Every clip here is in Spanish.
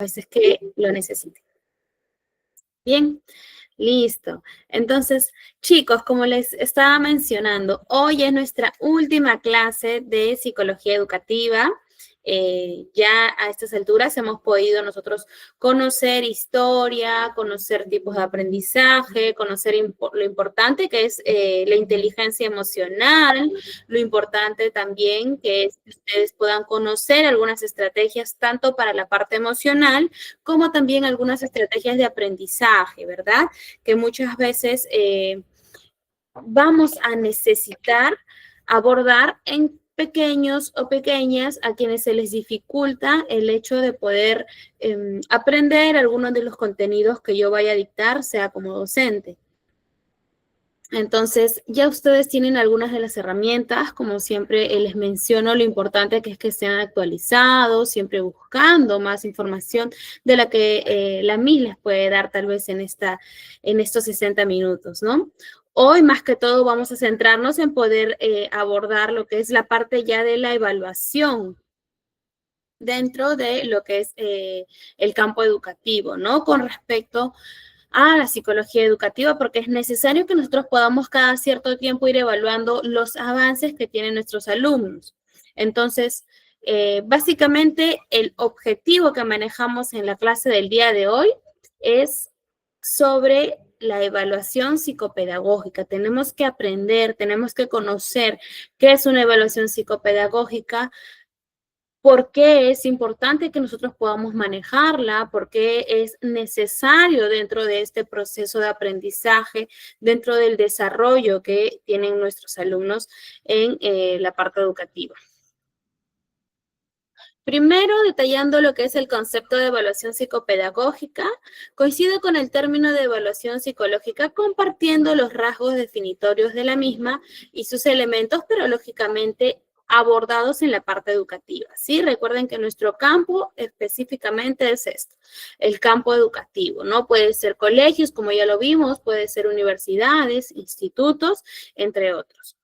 veces que lo necesite. Bien, listo. Entonces, chicos, como les estaba mencionando, hoy es nuestra última clase de psicología educativa. Ya a estas alturas hemos podido nosotros conocer historia, conocer tipos de aprendizaje, conocer lo importante que es la inteligencia emocional, lo importante también que es que ustedes puedan conocer algunas estrategias tanto para la parte emocional como también algunas estrategias de aprendizaje, ¿verdad? Que muchas veces vamos a necesitar abordar en pequeños o pequeñas a quienes se les dificulta el hecho de poder aprender algunos de los contenidos que yo vaya a dictar, sea como docente. Entonces, ya ustedes tienen algunas de las herramientas, como siempre les menciono lo importante que es que estén actualizados, siempre buscando más información de la que la MIS les puede dar tal vez en estos 60 minutos, ¿no? Hoy, más que todo, vamos a centrarnos en poder abordar lo que es la parte ya de la evaluación dentro de lo que es el campo educativo, ¿no? Con respecto a la psicología educativa, porque es necesario que nosotros podamos cada cierto tiempo ir evaluando los avances que tienen nuestros alumnos. Entonces, básicamente el objetivo que manejamos en la clase del día de hoy es sobre la evaluación psicopedagógica. Tenemos que aprender, tenemos que conocer qué es una evaluación psicopedagógica, por qué es importante que nosotros podamos manejarla, por qué es necesario dentro de este proceso de aprendizaje, dentro del desarrollo que tienen nuestros alumnos en la parte educativa. Primero, detallando lo que es el concepto de evaluación psicopedagógica, coincido con el término de evaluación psicológica compartiendo los rasgos definitorios de la misma y sus elementos, pero lógicamente abordados en la parte educativa, ¿sí? Recuerden que nuestro campo específicamente es esto, el campo educativo, ¿no? Puede ser colegios, como ya lo vimos, puede ser universidades, institutos, entre otros.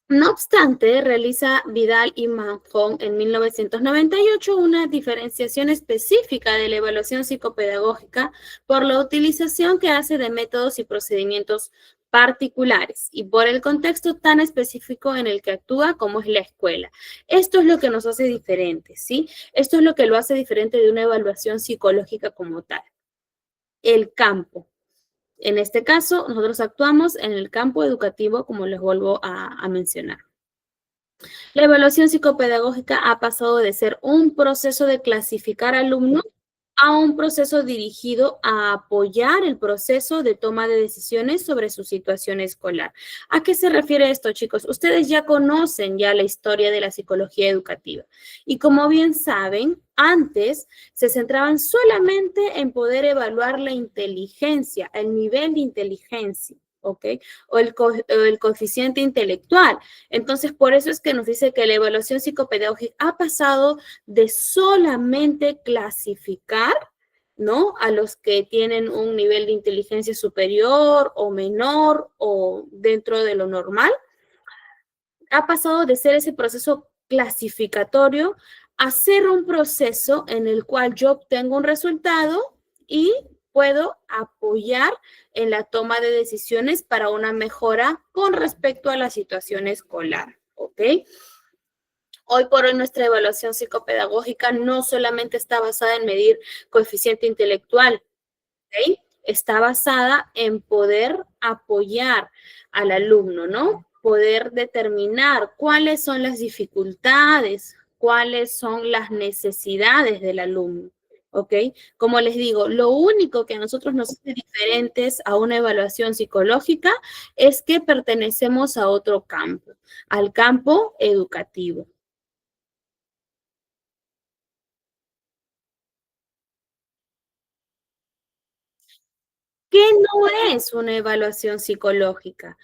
No obstante, realiza Vidal y Manfón en 1998 una diferenciación específica de la evaluación psicopedagógica por la utilización que hace de métodos y procedimientos particulares y por el contexto tan específico en el que actúa como es la escuela. Esto es lo que nos hace diferentes, ¿sí? Esto es lo que lo hace diferente de una evaluación psicológica como tal. El campo. En este caso, nosotros actuamos en el campo educativo, como les vuelvo a mencionar. La evaluación psicopedagógica ha pasado de ser un proceso de clasificar alumnos a un proceso dirigido a apoyar el proceso de toma de decisiones sobre su situación escolar. ¿A qué se refiere esto, chicos? Ustedes ya conocen ya la historia de la psicología educativa y como bien saben, antes se centraban solamente en poder evaluar la inteligencia, el nivel de inteligencia. ¿Ok? O el coeficiente intelectual. Entonces, por eso es que nos dice que la evaluación psicopedagógica ha pasado de solamente clasificar, ¿no? A los que tienen un nivel de inteligencia superior o menor o dentro de lo normal, ha pasado de ser ese proceso clasificatorio a ser un proceso en el cual yo obtengo un resultado y puedo apoyar en la toma de decisiones para una mejora con respecto a la situación escolar, ¿ok? Hoy por hoy nuestra evaluación psicopedagógica no solamente está basada en medir coeficiente intelectual, ¿ok? Está basada en poder apoyar al alumno, ¿no? Poder determinar cuáles son las dificultades, cuáles son las necesidades del alumno. ¿Ok? Como les digo, lo único que a nosotros nos hace diferentes a una evaluación psicológica es que pertenecemos a otro campo, al campo educativo. ¿Qué no es una evaluación psicológica?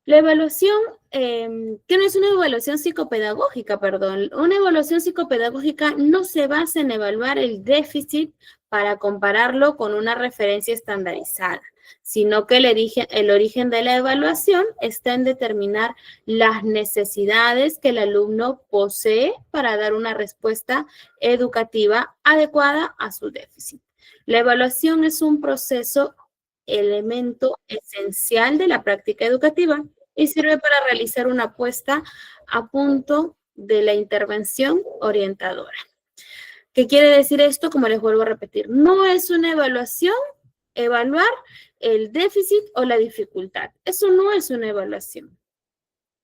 La evaluación, que no es una evaluación psicopedagógica, perdón. Una evaluación psicopedagógica no se basa en evaluar el déficit para compararlo con una referencia estandarizada. sino que el origen de la evaluación está en determinar las necesidades que el alumno posee para dar una respuesta educativa adecuada a su déficit. La evaluación es un proceso, elemento esencial de la práctica educativa y sirve para realizar una puesta a punto de la intervención orientadora. ¿Qué quiere decir esto? Como les vuelvo a repetir, no es una evaluación evaluar el déficit o la dificultad. Eso no es una evaluación.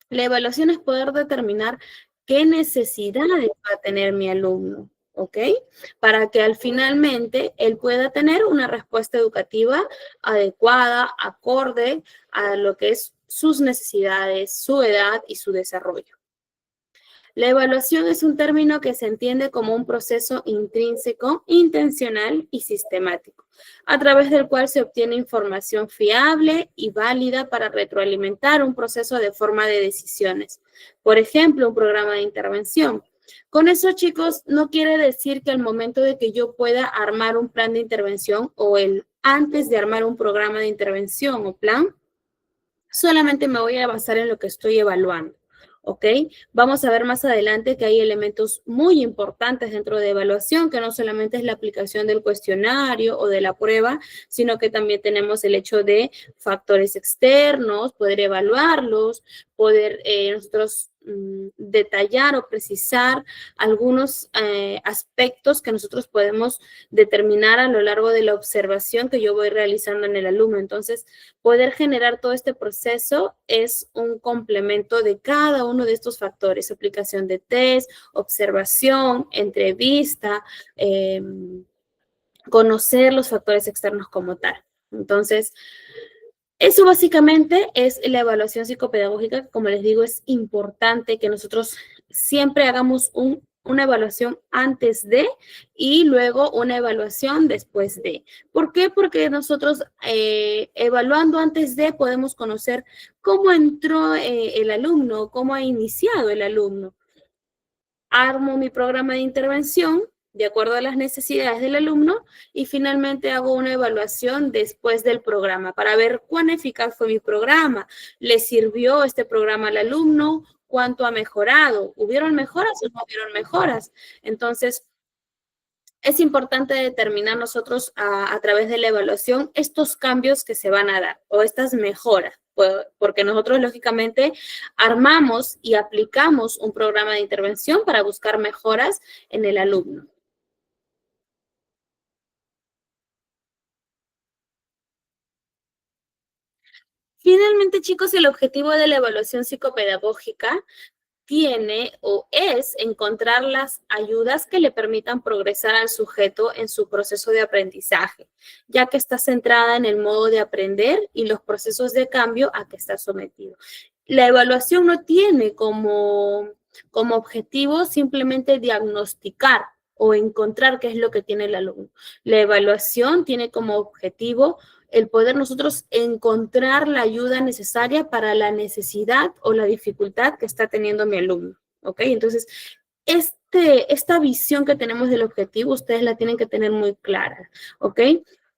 La evaluación es poder determinar qué necesidades va a tener mi alumno, ¿ok? Para que al finalmente él pueda tener una respuesta educativa adecuada, acorde a lo que es sus necesidades, su edad y su desarrollo. La evaluación es un término que se entiende como un proceso intrínseco, intencional y sistemático, a través del cual se obtiene información fiable y válida para retroalimentar un proceso de forma de decisiones. Por ejemplo, un programa de intervención. Con eso, chicos, no quiere decir que al momento de que yo pueda armar un plan de intervención o antes de armar un programa de intervención o plan, solamente me voy a basar en lo que estoy evaluando. ¿Ok? Vamos a ver más adelante que hay elementos muy importantes dentro de evaluación, que no solamente es la aplicación del cuestionario o de la prueba, sino que también tenemos el hecho de factores externos, poder evaluarlos, poder nosotros detallar o precisar algunos aspectos que nosotros podemos determinar a lo largo de la observación que yo voy realizando en el alumno. Entonces, poder generar todo este proceso es un complemento de cada uno de estos factores: aplicación de test, observación, entrevista, conocer los factores externos como tal. Entonces, eso básicamente es la evaluación psicopedagógica, que como les digo, es importante que nosotros siempre hagamos una evaluación antes de y luego una evaluación después de. ¿Por qué? Porque nosotros evaluando antes de podemos conocer cómo entró el alumno, cómo ha iniciado el alumno. Armo mi programa de intervención de acuerdo a las necesidades del alumno y finalmente hago una evaluación después del programa para ver cuán eficaz fue mi programa, le sirvió este programa al alumno, cuánto ha mejorado, ¿hubieron mejoras o no hubieron mejoras? Entonces, es importante determinar nosotros a través de la evaluación estos cambios que se van a dar o estas mejoras, porque nosotros lógicamente armamos y aplicamos un programa de intervención para buscar mejoras en el alumno. Finalmente, chicos, el objetivo de la evaluación psicopedagógica tiene o es encontrar las ayudas que le permitan progresar al sujeto en su proceso de aprendizaje, ya que está centrada en el modo de aprender y los procesos de cambio a que está sometido. La evaluación no tiene como objetivo simplemente diagnosticar o encontrar qué es lo que tiene el alumno. La evaluación tiene como objetivo el poder nosotros encontrar la ayuda necesaria para la necesidad o la dificultad que está teniendo mi alumno, ¿ok? Entonces, esta visión que tenemos del objetivo, ustedes la tienen que tener muy clara, ¿ok?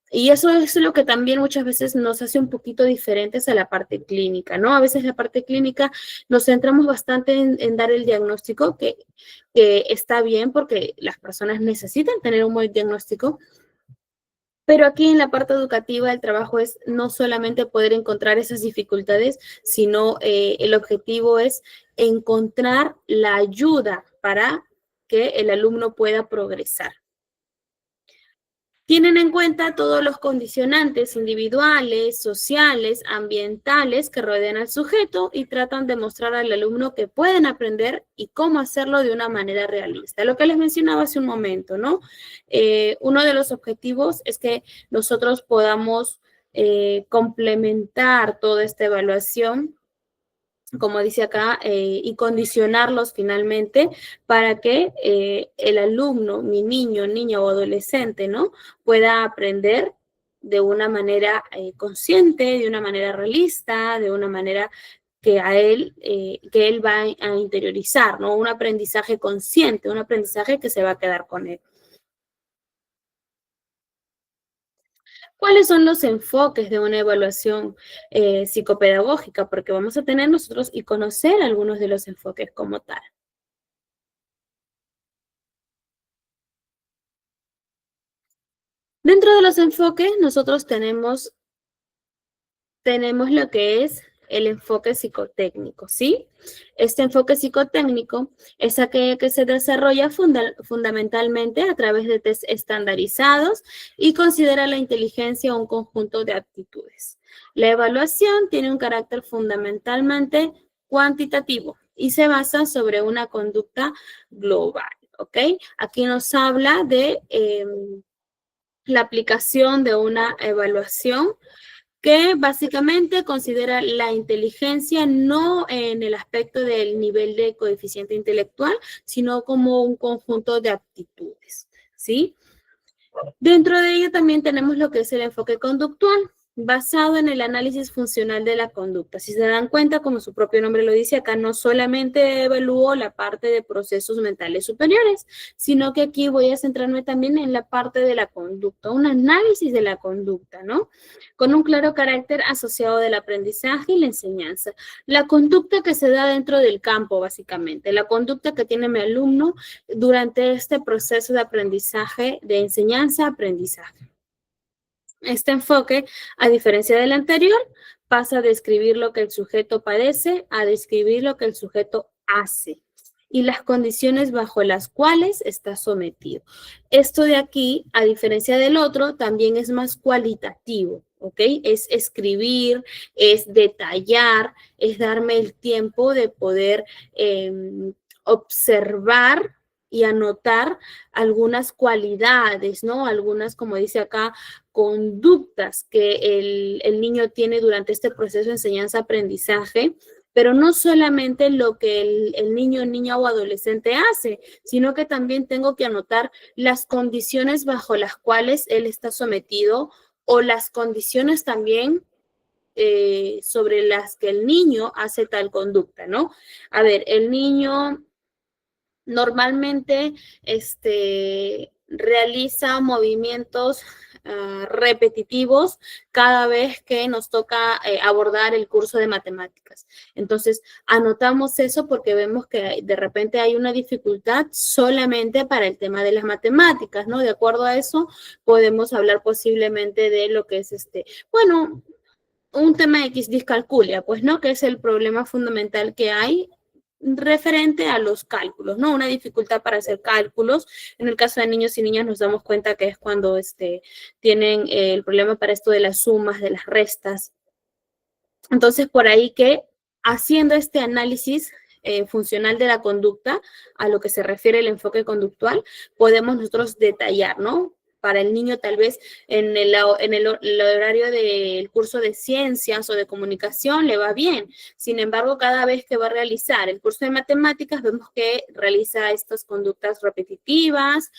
Y eso es lo que también muchas veces nos hace un poquito diferentes a la parte clínica, ¿no? A veces la parte clínica nos centramos bastante en dar el diagnóstico, que está bien porque las personas necesitan tener un buen diagnóstico, pero aquí en la parte educativa el trabajo es no solamente poder encontrar esas dificultades, sino el objetivo es encontrar la ayuda para que el alumno pueda progresar. Tienen en cuenta todos los condicionantes individuales, sociales, ambientales que rodean al sujeto y tratan de mostrar al alumno que pueden aprender y cómo hacerlo de una manera realista. Lo que les mencionaba hace un momento, ¿no? Uno de los objetivos es que nosotros podamos complementar toda esta evaluación, como dice acá, y condicionarlos finalmente para que el alumno, mi niño, niña o adolescente, ¿no? Pueda aprender de una manera consciente, de una manera realista, de una manera que él va a interiorizar, ¿no? Un aprendizaje consciente, un aprendizaje que se va a quedar con él. ¿Cuáles son los enfoques de una evaluación psicopedagógica? Porque vamos a tener nosotros y conocer algunos de los enfoques como tal. Dentro de los enfoques, nosotros tenemos lo que es el enfoque psicotécnico, ¿sí? Este enfoque psicotécnico es aquel que se desarrolla fundamentalmente a través de test estandarizados y considera la inteligencia un conjunto de aptitudes. La evaluación tiene un carácter fundamentalmente cuantitativo y se basa sobre una conducta global, ¿ok? Aquí nos habla de la aplicación de una evaluación que básicamente considera la inteligencia no en el aspecto del nivel de coeficiente intelectual, sino como un conjunto de aptitudes, ¿sí? Dentro de ello también tenemos lo que es el enfoque conductual, basado en el análisis funcional de la conducta. Si se dan cuenta, como su propio nombre lo dice, acá no solamente evalúo la parte de procesos mentales superiores, sino que aquí voy a centrarme también en la parte de la conducta, un análisis de la conducta, ¿no? Con un claro carácter asociado del aprendizaje y la enseñanza. La conducta que se da dentro del campo, básicamente, la conducta que tiene mi alumno durante este proceso de aprendizaje, de enseñanza-aprendizaje. Este enfoque, a diferencia del anterior, pasa a describir lo que el sujeto padece a describir lo que el sujeto hace y las condiciones bajo las cuales está sometido. Esto de aquí, a diferencia del otro, también es más cualitativo, ¿ok? Es escribir, es detallar, es darme el tiempo de poder observar y anotar algunas cualidades, ¿no? Algunas, como dice acá, conductas que el niño tiene durante este proceso de enseñanza-aprendizaje, pero no solamente lo que el niño, niña o adolescente hace, sino que también tengo que anotar las condiciones bajo las cuales él está sometido o las condiciones también sobre las que el niño hace tal conducta, ¿no? A ver, el niño normalmente realiza movimientos repetitivos cada vez que nos toca abordar el curso de matemáticas. Entonces, anotamos eso porque vemos que de repente hay una dificultad solamente para el tema de las matemáticas, ¿no? De acuerdo a eso, podemos hablar posiblemente de lo que es bueno, un tema X discalculia, pues, ¿no? Que es el problema fundamental que hay referente a los cálculos, ¿no? Una dificultad para hacer cálculos. En el caso de niños y niñas nos damos cuenta que es cuando tienen el problema para esto de las sumas, de las restas. Entonces, por ahí que haciendo este análisis funcional de la conducta, a lo que se refiere el enfoque conductual, podemos nosotros detallar, ¿no? Para el niño tal vez en el horario del curso de ciencias o de comunicación le va bien. Sin embargo, cada vez que va a realizar el curso de matemáticas, vemos que realiza estas conductas repetitivas,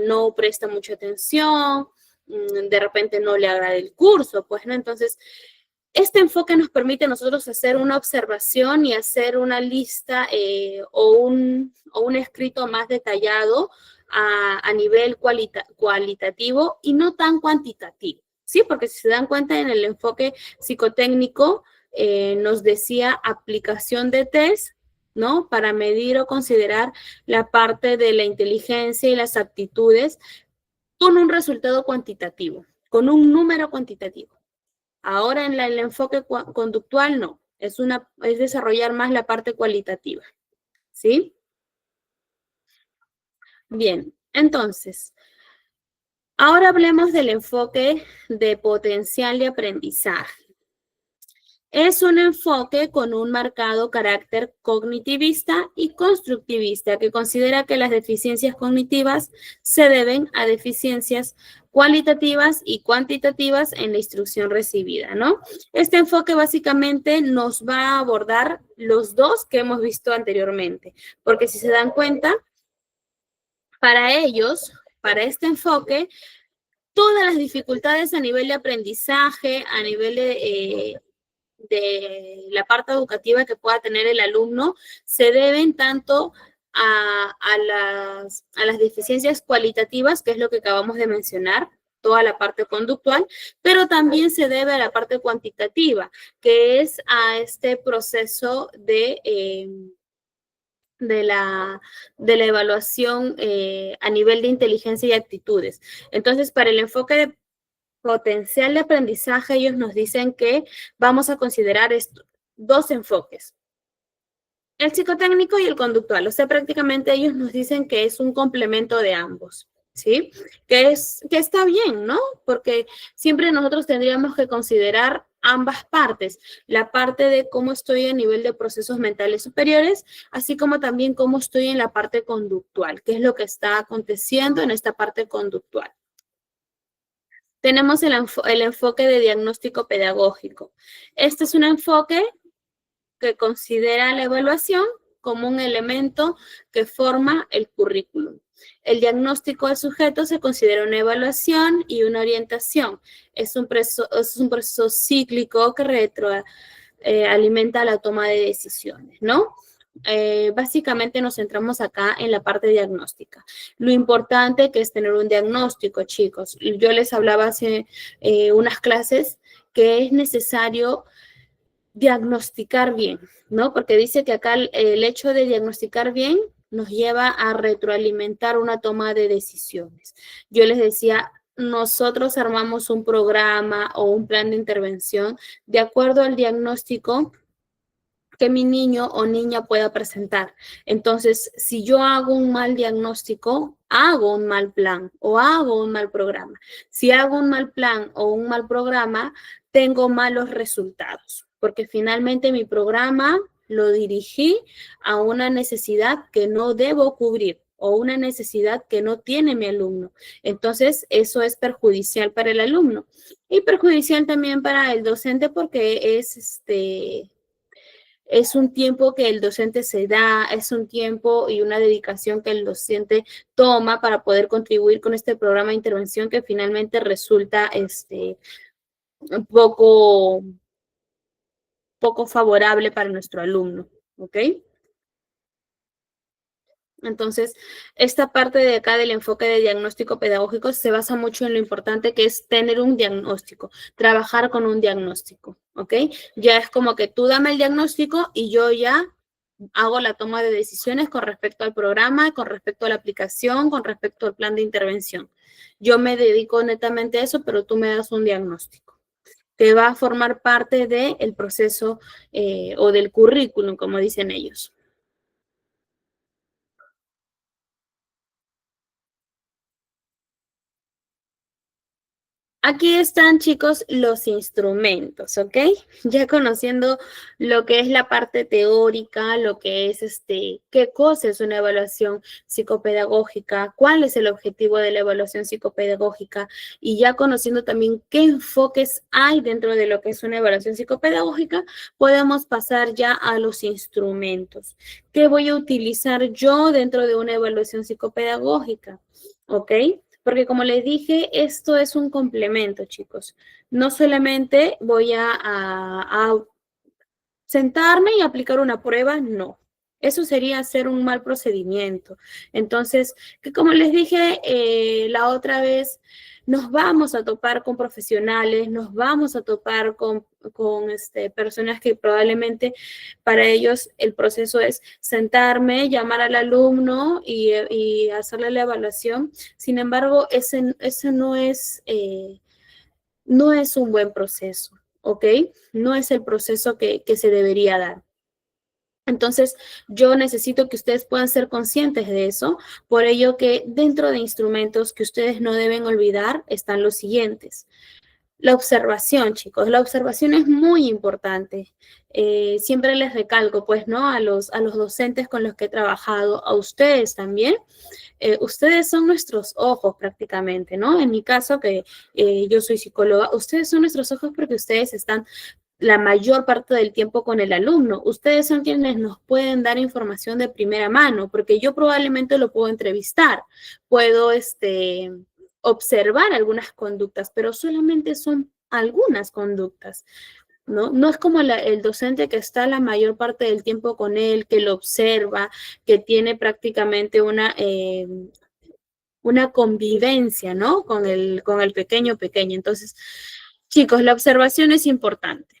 no presta mucha atención, de repente no le agrada el curso, pues, ¿no? Entonces, este enfoque nos permite a nosotros hacer una observación y hacer una lista o un escrito más detallado a nivel cualitativo y no tan cuantitativo, ¿sí? Porque si se dan cuenta en el enfoque psicotécnico nos decía aplicación de test, ¿no? Para medir o considerar la parte de la inteligencia y las aptitudes con un resultado cuantitativo, con un número cuantitativo. Ahora en el enfoque conductual no, es desarrollar más la parte cualitativa, ¿sí? Bien, entonces, ahora hablemos del enfoque de potencial de aprendizaje. Es un enfoque con un marcado carácter cognitivista y constructivista que considera que las deficiencias cognitivas se deben a deficiencias cualitativas y cuantitativas en la instrucción recibida, ¿no? Este enfoque básicamente nos va a abordar los dos que hemos visto anteriormente, porque si se dan cuenta, para ellos, para este enfoque, todas las dificultades a nivel de aprendizaje, a nivel de la parte educativa que pueda tener el alumno se deben tanto a las deficiencias cualitativas, que es lo que acabamos de mencionar, toda la parte conductual, pero también se debe a la parte cuantitativa, que es a este proceso de la evaluación a nivel de inteligencia y actitudes. Entonces, para el enfoque de potencial de aprendizaje, ellos nos dicen que vamos a considerar dos enfoques, el psicotécnico y el conductual. O sea, prácticamente ellos nos dicen que es un complemento de ambos, ¿sí? Que está bien, ¿no? Porque siempre nosotros tendríamos que considerar ambas partes, la parte de cómo estoy a nivel de procesos mentales superiores, así como también cómo estoy en la parte conductual, qué es lo que está aconteciendo en esta parte conductual. Tenemos el enfoque de diagnóstico pedagógico. Este es un enfoque que considera la evaluación como un elemento que forma el currículum. El diagnóstico del sujeto se considera una evaluación y una orientación. Es un proceso cíclico que alimenta la toma de decisiones, ¿no? Básicamente nos centramos acá en la parte diagnóstica. Lo importante que es tener un diagnóstico, chicos. Yo les hablaba hace unas clases que es necesario diagnosticar bien, ¿no? Porque dice que acá el hecho de diagnosticar bien nos lleva a retroalimentar una toma de decisiones. Yo les decía, nosotros armamos un programa o un plan de intervención de acuerdo al diagnóstico que mi niño o niña pueda presentar. Entonces, si yo hago un mal diagnóstico, hago un mal plan o hago un mal programa. Si hago un mal plan o un mal programa, tengo malos resultados, porque finalmente mi programa lo dirigí a una necesidad que no debo cubrir o una necesidad que no tiene mi alumno. Entonces, eso es perjudicial para el alumno y perjudicial también para el docente porque es un tiempo que el docente se da, es un tiempo y una dedicación que el docente toma para poder contribuir con este programa de intervención que finalmente resulta un poco favorable para nuestro alumno, ¿ok? Entonces, esta parte de acá del enfoque de diagnóstico pedagógico se basa mucho en lo importante que es tener un diagnóstico, trabajar con un diagnóstico, ¿ok? Ya es como que tú dame el diagnóstico y yo ya hago la toma de decisiones con respecto al programa, con respecto a la aplicación, con respecto al plan de intervención. Yo me dedico netamente a eso, pero tú me das un diagnóstico que va a formar parte del proceso o del currículum, como dicen ellos. Aquí están, chicos, los instrumentos, ¿ok? Ya conociendo lo que es la parte teórica, lo que es qué cosa es una evaluación psicopedagógica, cuál es el objetivo de la evaluación psicopedagógica y ya conociendo también qué enfoques hay dentro de lo que es una evaluación psicopedagógica, podemos pasar ya a los instrumentos. ¿Qué voy a utilizar yo dentro de una evaluación psicopedagógica? ¿Ok? Porque como les dije, esto es un complemento, chicos. No solamente voy a sentarme y aplicar una prueba, no. Eso sería hacer un mal procedimiento. Entonces, que como les dije la otra vez, nos vamos a topar con profesionales, nos vamos a topar con personas que probablemente para ellos el proceso es sentarme, llamar al alumno y hacerle la evaluación. Sin embargo, ese no es un buen proceso, ¿ok? No es el proceso que se debería dar. Entonces, yo necesito que ustedes puedan ser conscientes de eso, por ello que dentro de instrumentos que ustedes no deben olvidar están los siguientes. La observación, chicos, la observación es muy importante. Siempre les recalco, pues, ¿no? A los docentes con los que he trabajado, a ustedes también. Ustedes son nuestros ojos prácticamente, ¿no? En mi caso, que yo soy psicóloga, ustedes son nuestros ojos porque ustedes están la mayor parte del tiempo con el alumno. Ustedes son quienes nos pueden dar información de primera mano, porque yo probablemente lo puedo entrevistar, puedo observar algunas conductas, pero solamente son algunas conductas, ¿no? No es como el docente que está la mayor parte del tiempo con él, que lo observa, que tiene prácticamente una convivencia, ¿no? Con el pequeño pequeña. Entonces, chicos, la observación es importante.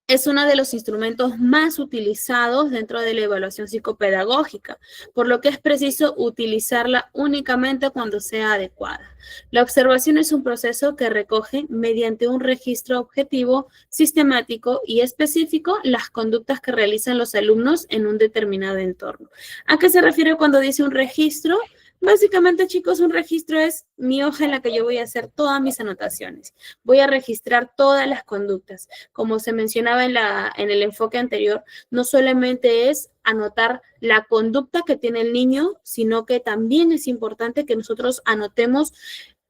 Es uno de los instrumentos más utilizados dentro de la evaluación psicopedagógica, por lo que es preciso utilizarla únicamente cuando sea adecuada. La observación es un proceso que recoge, mediante un registro objetivo, sistemático y específico, las conductas que realizan los alumnos en un determinado entorno. ¿A qué se refiere cuando dice un registro? Básicamente, chicos, un registro es mi hoja en la que yo voy a hacer todas mis anotaciones. Voy a registrar todas las conductas. Como se mencionaba en el enfoque anterior, no solamente es anotar la conducta que tiene el niño, sino que también es importante que nosotros anotemos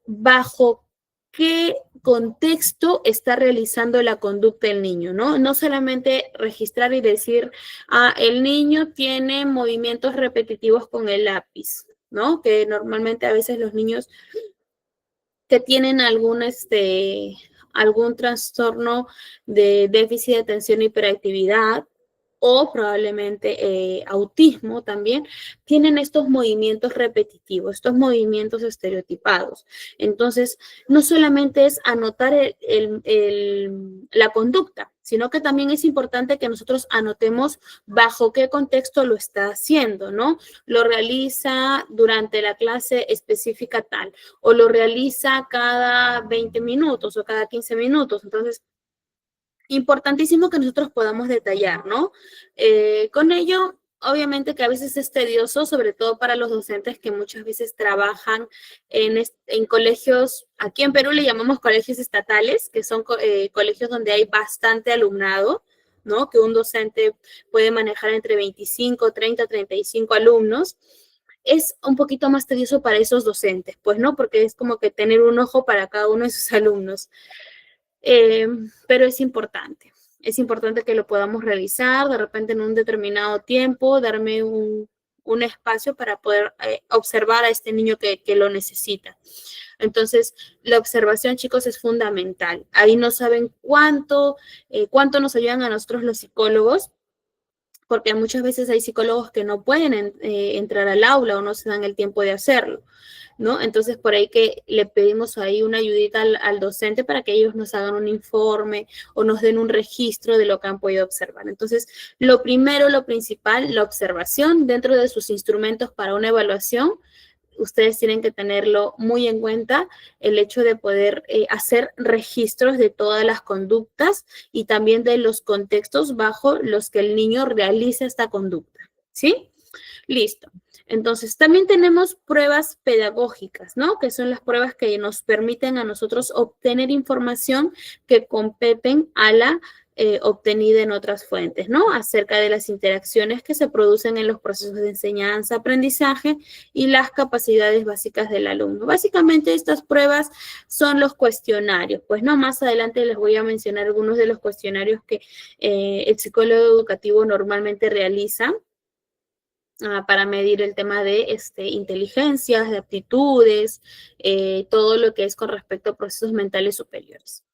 bajo qué contexto está realizando la conducta el niño, ¿no? No solamente registrar y decir, el niño tiene movimientos repetitivos con el lápiz, ¿no? Que normalmente a veces los niños que tienen algún trastorno de déficit de atención e hiperactividad o probablemente autismo también, tienen estos movimientos repetitivos, estos movimientos estereotipados. Entonces, no solamente es anotar la conducta, sino que también es importante que nosotros anotemos bajo qué contexto lo está haciendo, ¿no? Lo realiza durante la clase específica tal, o lo realiza cada 20 minutos o cada 15 minutos. Entonces, importantísimo que nosotros podamos detallar, ¿no? Con ello, obviamente que a veces es tedioso, sobre todo para los docentes que muchas veces trabajan en colegios, aquí en Perú le llamamos colegios estatales, que son colegios donde hay bastante alumnado, ¿no? Que un docente puede manejar entre 25, 30, 35 alumnos. Es un poquito más tedioso para esos docentes, pues, ¿no? Porque es como que tener un ojo para cada uno de sus alumnos. Pero es importante. Es importante que lo podamos realizar de repente en un determinado tiempo, darme un espacio para poder observar a este niño que lo necesita. Entonces, la observación, chicos, es fundamental. Ahí no saben cuánto nos ayudan a nosotros los psicólogos, porque muchas veces hay psicólogos que no pueden entrar al aula o no se dan el tiempo de hacerlo, ¿no? Entonces, por ahí que le pedimos ahí una ayudita al docente para que ellos nos hagan un informe o nos den un registro de lo que han podido observar. Entonces, lo primero, lo principal, la observación dentro de sus instrumentos para una evaluación. Ustedes tienen que tenerlo muy en cuenta, el hecho de poder hacer registros de todas las conductas y también de los contextos bajo los que el niño realiza esta conducta, ¿sí? Listo. Entonces, también tenemos pruebas pedagógicas, ¿no? Que son las pruebas que nos permiten a nosotros obtener información que competen a la obtenida en otras fuentes, ¿no? Acerca de las interacciones que se producen en los procesos de enseñanza, aprendizaje y las capacidades básicas del alumno. Básicamente, estas pruebas son los cuestionarios, pues, ¿no? Más adelante les voy a mencionar algunos de los cuestionarios que el psicólogo educativo normalmente realiza para medir el tema de inteligencias, de aptitudes, todo lo que es con respecto a procesos mentales superiores.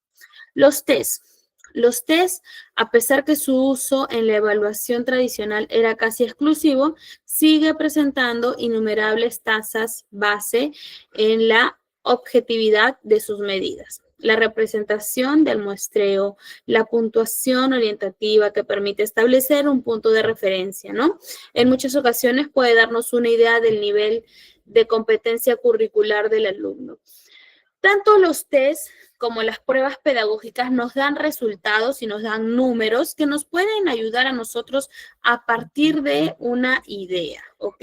Los test. Los test, a pesar que su uso en la evaluación tradicional era casi exclusivo, sigue presentando innumerables tasas base en la objetividad de sus medidas. La representación del muestreo, la puntuación orientativa que permite establecer un punto de referencia, ¿no? En muchas ocasiones puede darnos una idea del nivel de competencia curricular del alumno. Tanto los test como las pruebas pedagógicas nos dan resultados y nos dan números que nos pueden ayudar a nosotros a partir de una idea, ¿ok?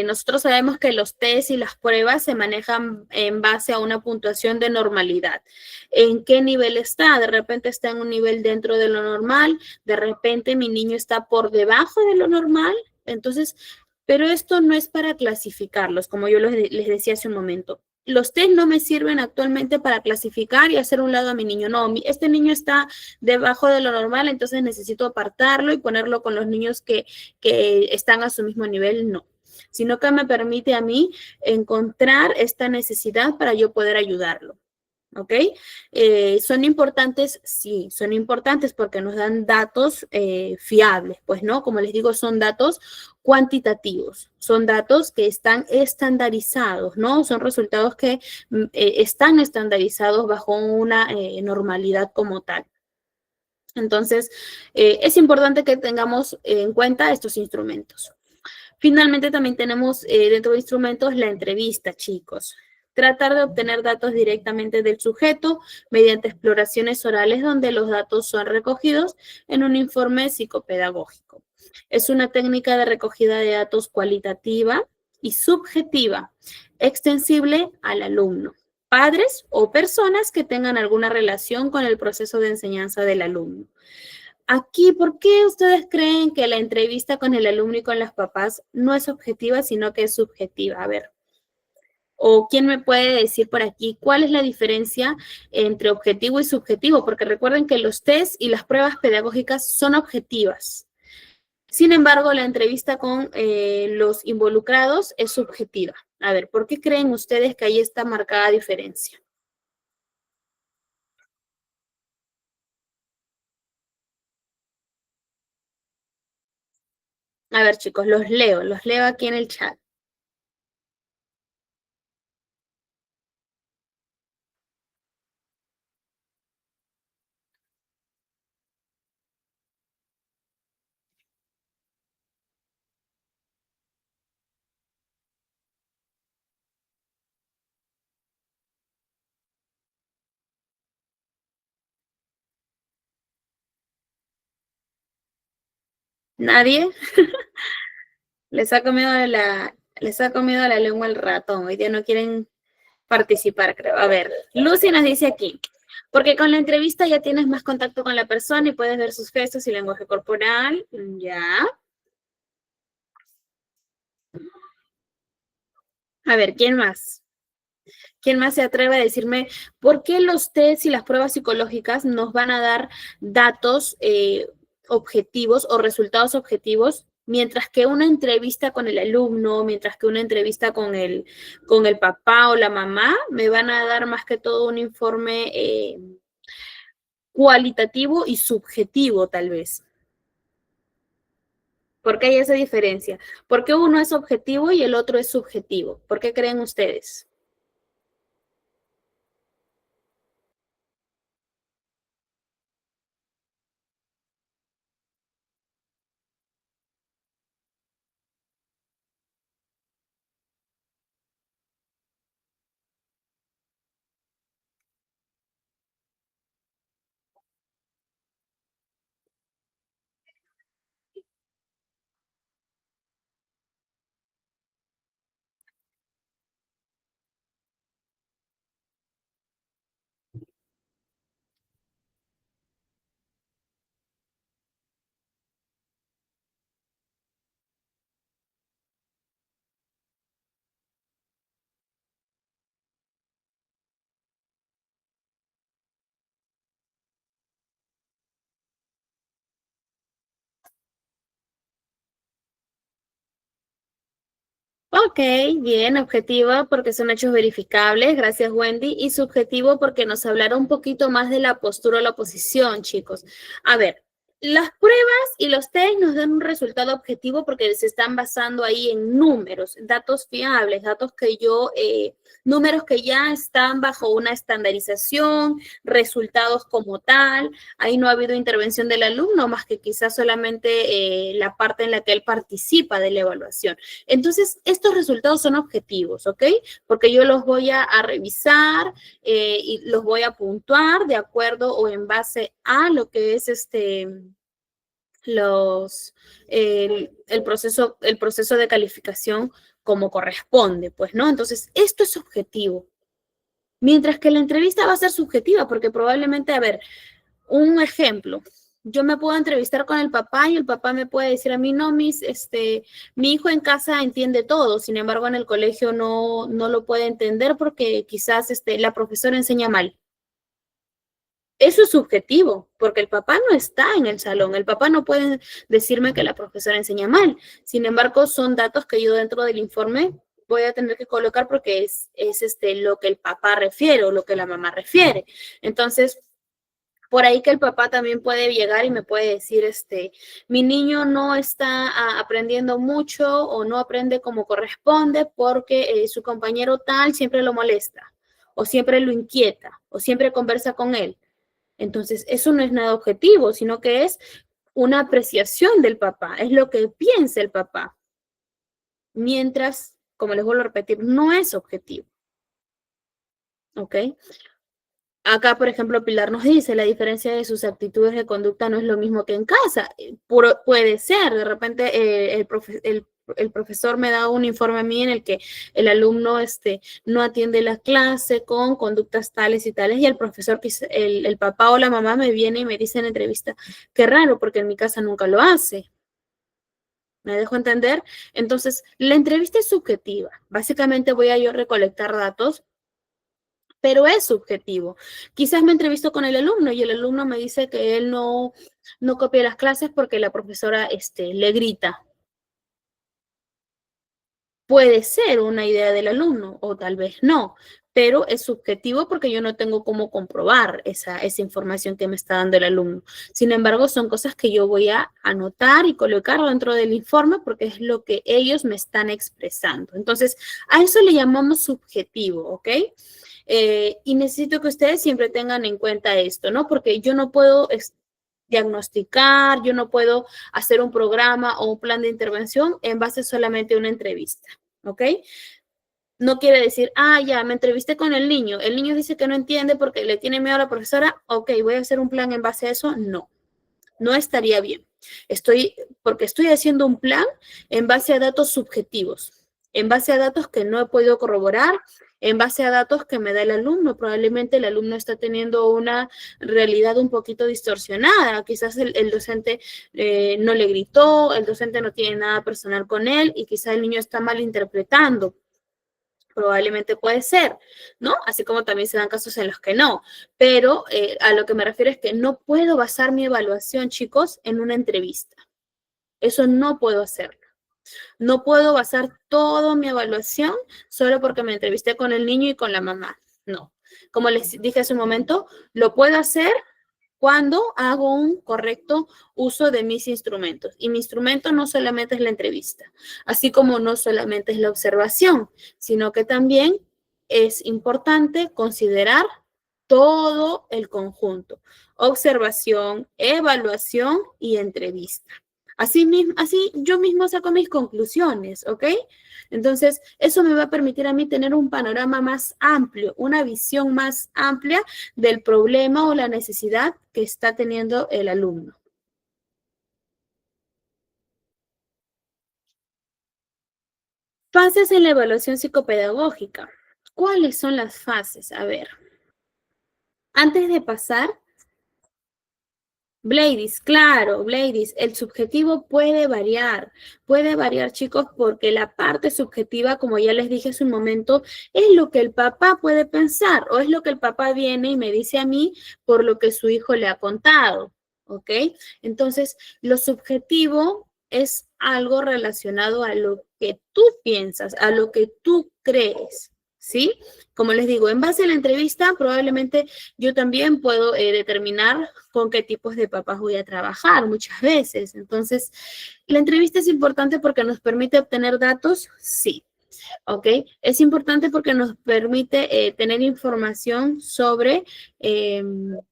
Nosotros sabemos que los test y las pruebas se manejan en base a una puntuación de normalidad. ¿En qué nivel está? De repente está en un nivel dentro de lo normal, de repente mi niño está por debajo de lo normal. Entonces, pero esto no es para clasificarlos, como yo les decía hace un momento. Los test no me sirven actualmente para clasificar y hacer un lado a mi niño. No, este niño está debajo de lo normal, entonces necesito apartarlo y ponerlo con los niños que están a su mismo nivel. No, sino que me permite a mí encontrar esta necesidad para yo poder ayudarlo. ¿ok? ¿Son importantes? Sí, son importantes porque nos dan datos fiables, pues, ¿no? Como les digo, son datos cuantitativos, son datos que están estandarizados, ¿no? Son resultados que están estandarizados bajo una normalidad como tal. Entonces, es importante que tengamos en cuenta estos instrumentos. Finalmente, también tenemos dentro de instrumentos la entrevista, chicos. Tratar de obtener datos directamente del sujeto mediante exploraciones orales donde los datos son recogidos en un informe psicopedagógico. Es una técnica de recogida de datos cualitativa y subjetiva, extensible al alumno, padres o personas que tengan alguna relación con el proceso de enseñanza del alumno. Aquí, ¿por qué ustedes creen que la entrevista con el alumno y con los papás no es objetiva, sino que es subjetiva? A ver, o quién me puede decir por aquí cuál es la diferencia entre objetivo y subjetivo, porque recuerden que los test y las pruebas pedagógicas son objetivas. Sin embargo, la entrevista con los involucrados es subjetiva. A ver, ¿por qué creen ustedes que hay esta marcada diferencia? A ver, chicos, los leo aquí en el chat. ¿Nadie? Les ha comido la lengua el ratón. Hoy día no quieren participar, creo. A ver, Lucy nos dice aquí, porque con la entrevista ya tienes más contacto con la persona y puedes ver sus gestos y lenguaje corporal. Ya. A ver, ¿quién más? ¿Quién más se atreve a decirme por qué los test y las pruebas psicológicas nos van a dar datos objetivos o resultados objetivos, mientras que una entrevista con el alumno, mientras que una entrevista con el papá o la mamá, me van a dar más que todo un informe cualitativo y subjetivo, tal vez? ¿Por qué hay esa diferencia? ¿Por qué uno es objetivo y el otro es subjetivo? ¿Por qué creen ustedes? Ok, bien, objetivo porque son hechos verificables, gracias Wendy, y subjetivo porque nos hablará un poquito más de la postura o la posición, chicos. A ver, las pruebas y los test nos dan un resultado objetivo porque se están basando ahí en números, datos fiables, números que ya están bajo una estandarización, resultados como tal. Ahí no ha habido intervención del alumno, más que quizás solamente la parte en la que él participa de la evaluación. Entonces, estos resultados son objetivos, ¿ok? Porque yo los voy a revisar y los voy a puntuar de acuerdo o en base a lo que es los, el proceso de calificación como corresponde, pues, ¿no? Entonces, esto es objetivo. Mientras que la entrevista va a ser subjetiva, porque probablemente, a ver, un ejemplo, yo me puedo entrevistar con el papá y el papá me puede decir a mí, no, mi hijo en casa entiende todo, sin embargo en el colegio no lo puede entender porque quizás la profesora enseña mal. Eso es subjetivo, porque el papá no está en el salón, el papá no puede decirme que la profesora enseña mal. Sin embargo, son datos que yo dentro del informe voy a tener que colocar porque es lo que el papá refiere o lo que la mamá refiere. Entonces, por ahí que el papá también puede llegar y me puede decir, mi niño no está aprendiendo mucho o no aprende como corresponde porque su compañero tal siempre lo molesta o siempre lo inquieta o siempre conversa con él. Entonces, eso no es nada objetivo, sino que es una apreciación del papá, es lo que piensa el papá. Mientras, como les vuelvo a repetir, no es objetivo. ¿Ok? Acá, por ejemplo, Pilar nos dice, la diferencia de sus actitudes de conducta no es lo mismo que en casa. Puede ser, de repente el profesor me da un informe a mí en el que el alumno no atiende la clase con conductas tales y tales, y el profesor, el papá o la mamá me viene y me dice en entrevista, qué raro, porque en mi casa nunca lo hace. ¿Me dejo entender? Entonces, la entrevista es subjetiva. Básicamente voy a yo recolectar datos, pero es subjetivo. Quizás me entrevisto con el alumno y el alumno me dice que él no copia las clases porque la profesora le grita. Puede ser una idea del alumno o tal vez no, pero es subjetivo porque yo no tengo cómo comprobar esa información que me está dando el alumno. Sin embargo, son cosas que yo voy a anotar y colocar dentro del informe porque es lo que ellos me están expresando. Entonces, a eso le llamamos subjetivo, ¿ok? Y necesito que ustedes siempre tengan en cuenta esto, ¿no? Porque yo no puedo diagnosticar, yo no puedo hacer un programa o un plan de intervención en base solamente a una entrevista, ¿ok? No quiere decir, ya, me entrevisté con el niño dice que no entiende porque le tiene miedo a la profesora, ok, voy a hacer un plan en base a eso, no estaría bien. Porque estoy haciendo un plan en base a datos subjetivos, en base a datos que no he podido corroborar, en base a datos que me da el alumno. Probablemente el alumno está teniendo una realidad un poquito distorsionada. Quizás el docente no le gritó, el docente no tiene nada personal con él y quizás el niño está malinterpretando. Probablemente puede ser, ¿no? Así como también se dan casos en los que no. Pero a lo que me refiero es que no puedo basar mi evaluación, chicos, en una entrevista. Eso no puedo hacerlo. No puedo basar toda mi evaluación solo porque me entrevisté con el niño y con la mamá. No. Como les dije hace un momento, lo puedo hacer cuando hago un correcto uso de mis instrumentos. Y mi instrumento no solamente es la entrevista, así como no solamente es la observación, sino que también es importante considerar todo el conjunto: observación, evaluación y entrevista. Así yo mismo saco mis conclusiones, ¿ok? Entonces, eso me va a permitir a mí tener un panorama más amplio, una visión más amplia del problema o la necesidad que está teniendo el alumno. Fases en la evaluación psicopedagógica. ¿Cuáles son las fases? A ver, antes de pasar, Bladys, claro, Bladys, el subjetivo puede variar, chicos, porque la parte subjetiva, como ya les dije hace un momento, es lo que el papá puede pensar o es lo que el papá viene y me dice a mí por lo que su hijo le ha contado, ¿ok? Entonces, lo subjetivo es algo relacionado a lo que tú piensas, a lo que tú crees, ¿sí? Como les digo, en base a la entrevista, probablemente yo también puedo determinar con qué tipos de papás voy a trabajar muchas veces. Entonces, ¿la entrevista es importante porque nos permite obtener datos? Sí. ¿Ok? Es importante porque nos permite tener información sobre el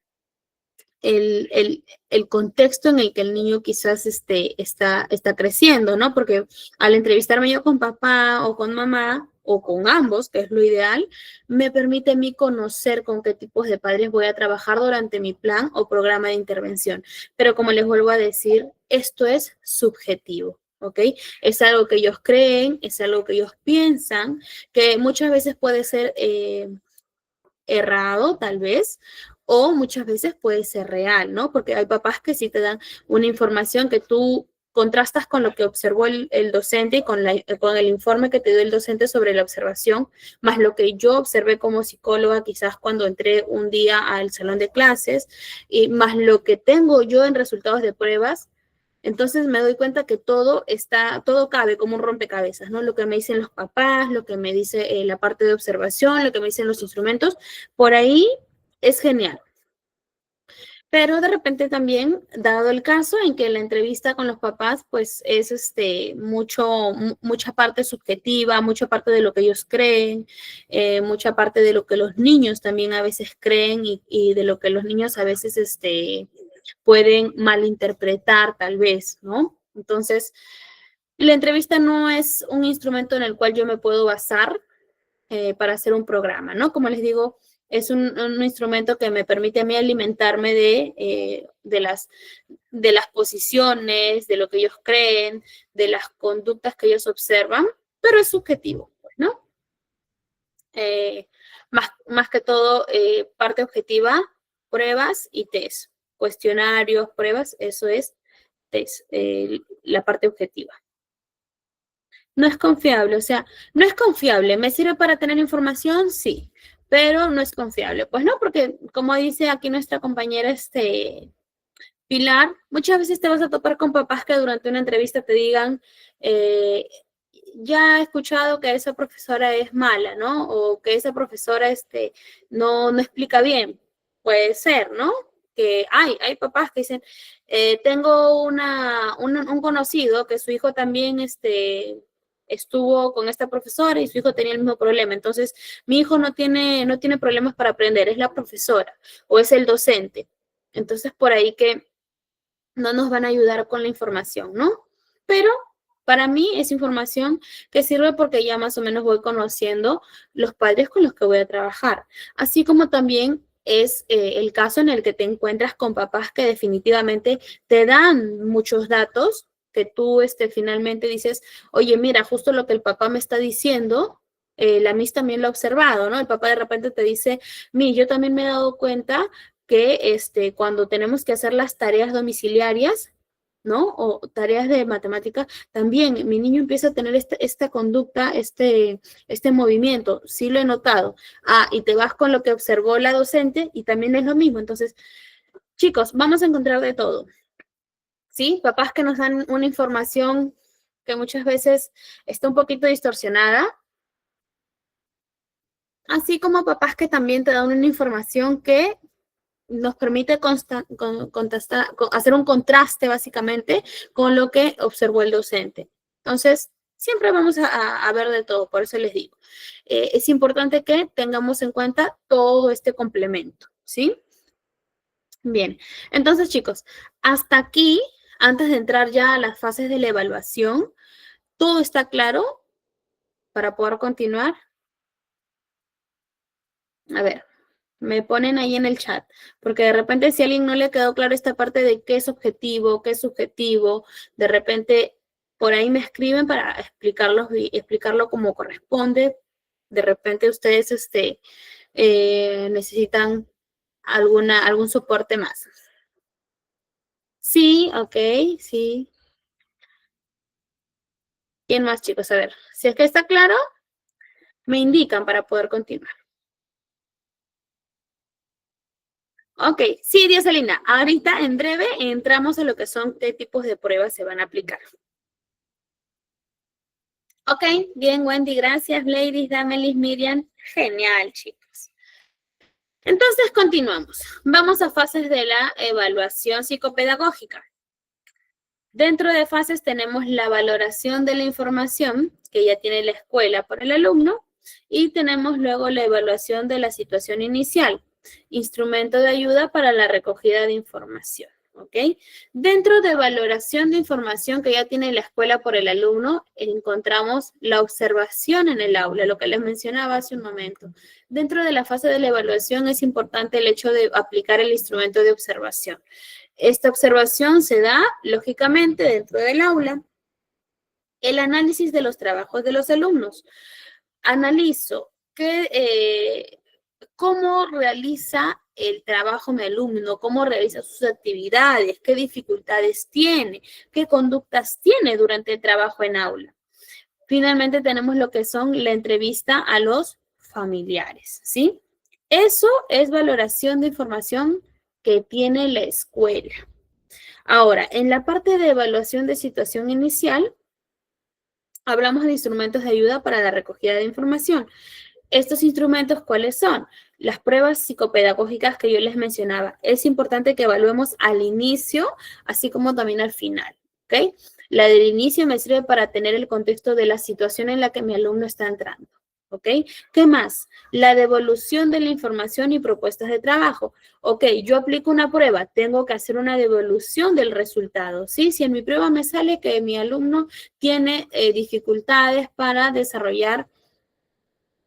contexto en el que el niño quizás está creciendo, ¿no? Porque al entrevistarme yo con papá o con mamá, o con ambos, que es lo ideal, me permite a mí conocer con qué tipos de padres voy a trabajar durante mi plan o programa de intervención. Pero como les vuelvo a decir, esto es subjetivo, ¿ok? Es algo que ellos creen, es algo que ellos piensan, que muchas veces puede ser errado, tal vez, o muchas veces puede ser real, ¿no? Porque hay papás que sí te dan una información que tú contrastas con lo que observó el docente y con el informe que te dio el docente sobre la observación, más lo que yo observé como psicóloga quizás cuando entré un día al salón de clases, y más lo que tengo yo en resultados de pruebas, Entonces me doy cuenta que todo cabe como un rompecabezas, ¿no? Lo que me dicen los papás, lo que me dice la parte de observación, lo que me dicen los instrumentos, por ahí es genial. Pero de repente también, dado el caso en que la entrevista con los papás, pues es mucha parte subjetiva, mucha parte de lo que ellos creen, mucha parte de lo que los niños también a veces creen y de lo que los niños a veces pueden malinterpretar tal vez, ¿no? Entonces, la entrevista no es un instrumento en el cual yo me puedo basar para hacer un programa, ¿no? Como les digo, es un instrumento que me permite a mí alimentarme de las posiciones, de lo que ellos creen, de las conductas que ellos observan, pero es subjetivo, ¿no? Más que todo, parte objetiva, pruebas y test. Cuestionarios, pruebas, eso es test, la parte objetiva. No es confiable, o sea, no es confiable. ¿Me sirve para tener información? Sí, pero no es confiable. Pues no, porque como dice aquí nuestra compañera Pilar, muchas veces te vas a topar con papás que durante una entrevista te digan, ya he escuchado que esa profesora es mala, ¿no? O que esa profesora no explica bien. Puede ser, ¿no? Que hay papás que dicen, tengo un conocido que su hijo también estuvo con esta profesora y su hijo tenía el mismo problema. Entonces, mi hijo no tiene problemas para aprender, es la profesora o es el docente. Entonces, por ahí que no nos van a ayudar con la información, ¿no? Pero para mí es información que sirve porque ya más o menos voy conociendo los padres con los que voy a trabajar, así como también es el caso en el que te encuentras con papás que definitivamente te dan muchos datos que tú finalmente dices, oye, mira, justo lo que el papá me está diciendo, la Miss también lo ha observado, ¿no? El papá de repente te dice, mi, yo también me he dado cuenta que cuando tenemos que hacer las tareas domiciliarias, ¿no? O tareas de matemática, también mi niño empieza a tener esta conducta, este movimiento, sí lo he notado. Y te vas con lo que observó la docente y también es lo mismo. Entonces, chicos, vamos a encontrar de todo, ¿sí? Papás que nos dan una información que muchas veces está un poquito distorsionada, así como papás que también te dan una información que nos permite hacer un contraste básicamente con lo que observó el docente. Entonces, siempre vamos a ver de todo, por eso les digo. Es importante que tengamos en cuenta todo este complemento, ¿sí? Bien, entonces chicos, hasta aquí, antes de entrar ya a las fases de la evaluación, ¿todo está claro para poder continuar? A ver. Me ponen ahí en el chat, porque de repente si a alguien no le quedó claro esta parte de qué es objetivo, qué es subjetivo, de repente por ahí me escriben para explicarlo como corresponde. De repente ustedes necesitan algún soporte más. Sí, ok, sí. ¿Quién más, chicos? A ver, si es que está claro, me indican para poder continuar. Ok, sí, Dioselina, ahorita en breve entramos a lo que son qué tipos de pruebas se van a aplicar. Ok, bien, Wendy, gracias, ladies, Damelis, Miriam. Genial, chicos. Entonces, continuamos. Vamos a fases de la evaluación psicopedagógica. Dentro de fases tenemos la valoración de la información que ya tiene la escuela por el alumno y tenemos luego la evaluación de la situación inicial, instrumento de ayuda para la recogida de información. ¿Ok? Dentro de valoración de información que ya tiene la escuela por el alumno, encontramos la observación en el aula, lo que les mencionaba hace un momento. Dentro de la fase de la evaluación es importante el hecho de aplicar el instrumento de observación. Esta observación se da, lógicamente, dentro del aula. El análisis de los trabajos de los alumnos. Analizo cómo realiza el trabajo mi alumno, cómo realiza sus actividades, qué dificultades tiene, qué conductas tiene durante el trabajo en aula. Finalmente tenemos lo que son la entrevista a los familiares, ¿sí? Eso es valoración de información que tiene la escuela. Ahora, en la parte de evaluación de situación inicial, hablamos de instrumentos de ayuda para la recogida de información. Estos instrumentos, ¿cuáles son? Las pruebas psicopedagógicas que yo les mencionaba. Es importante que evaluemos al inicio, así como también al final, ¿ok? La del inicio me sirve para tener el contexto de la situación en la que mi alumno está entrando, ¿ok? ¿Qué más? La devolución de la información y propuestas de trabajo. Ok, yo aplico una prueba, tengo que hacer una devolución del resultado, ¿sí? Si en mi prueba me sale que mi alumno tiene dificultades para desarrollar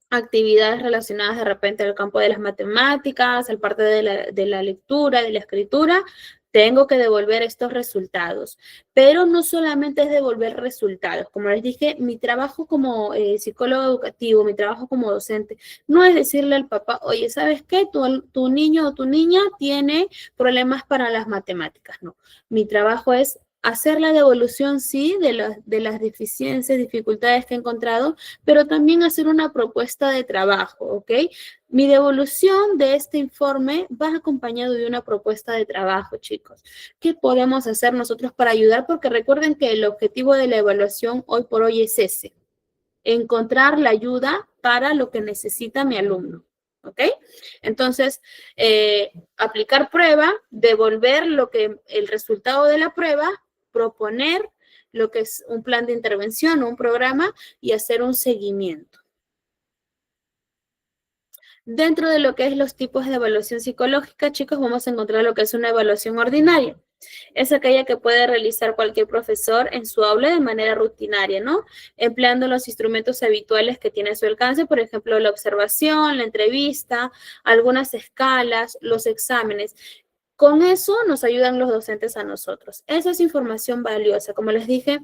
actividades relacionadas de repente al campo de las matemáticas, al parte de la lectura, de la escritura, tengo que devolver estos resultados. Pero no solamente es devolver resultados. Como les dije, mi trabajo como psicólogo educativo, mi trabajo como docente, no es decirle al papá, oye, ¿sabes qué? Tu niño o tu niña tiene problemas para las matemáticas. No, mi trabajo es hacer la devolución, sí, de las deficiencias, dificultades que he encontrado, pero también hacer una propuesta de trabajo, ¿ok? Mi devolución de este informe va acompañado de una propuesta de trabajo, chicos. ¿Qué podemos hacer nosotros para ayudar? Porque recuerden que el objetivo de la evaluación hoy por hoy es ese, encontrar la ayuda para lo que necesita mi alumno. ¿Ok? Entonces, aplicar prueba, devolver el resultado de la prueba, proponer lo que es un plan de intervención o un programa y hacer un seguimiento. Dentro de lo que es los tipos de evaluación psicológica, chicos, vamos a encontrar lo que es una evaluación ordinaria. Es aquella que puede realizar cualquier profesor en su aula de manera rutinaria, ¿no? Empleando los instrumentos habituales que tiene a su alcance, por ejemplo, la observación, la entrevista, algunas escalas, los exámenes. Con eso nos ayudan los docentes a nosotros. Esa es información valiosa. Como les dije,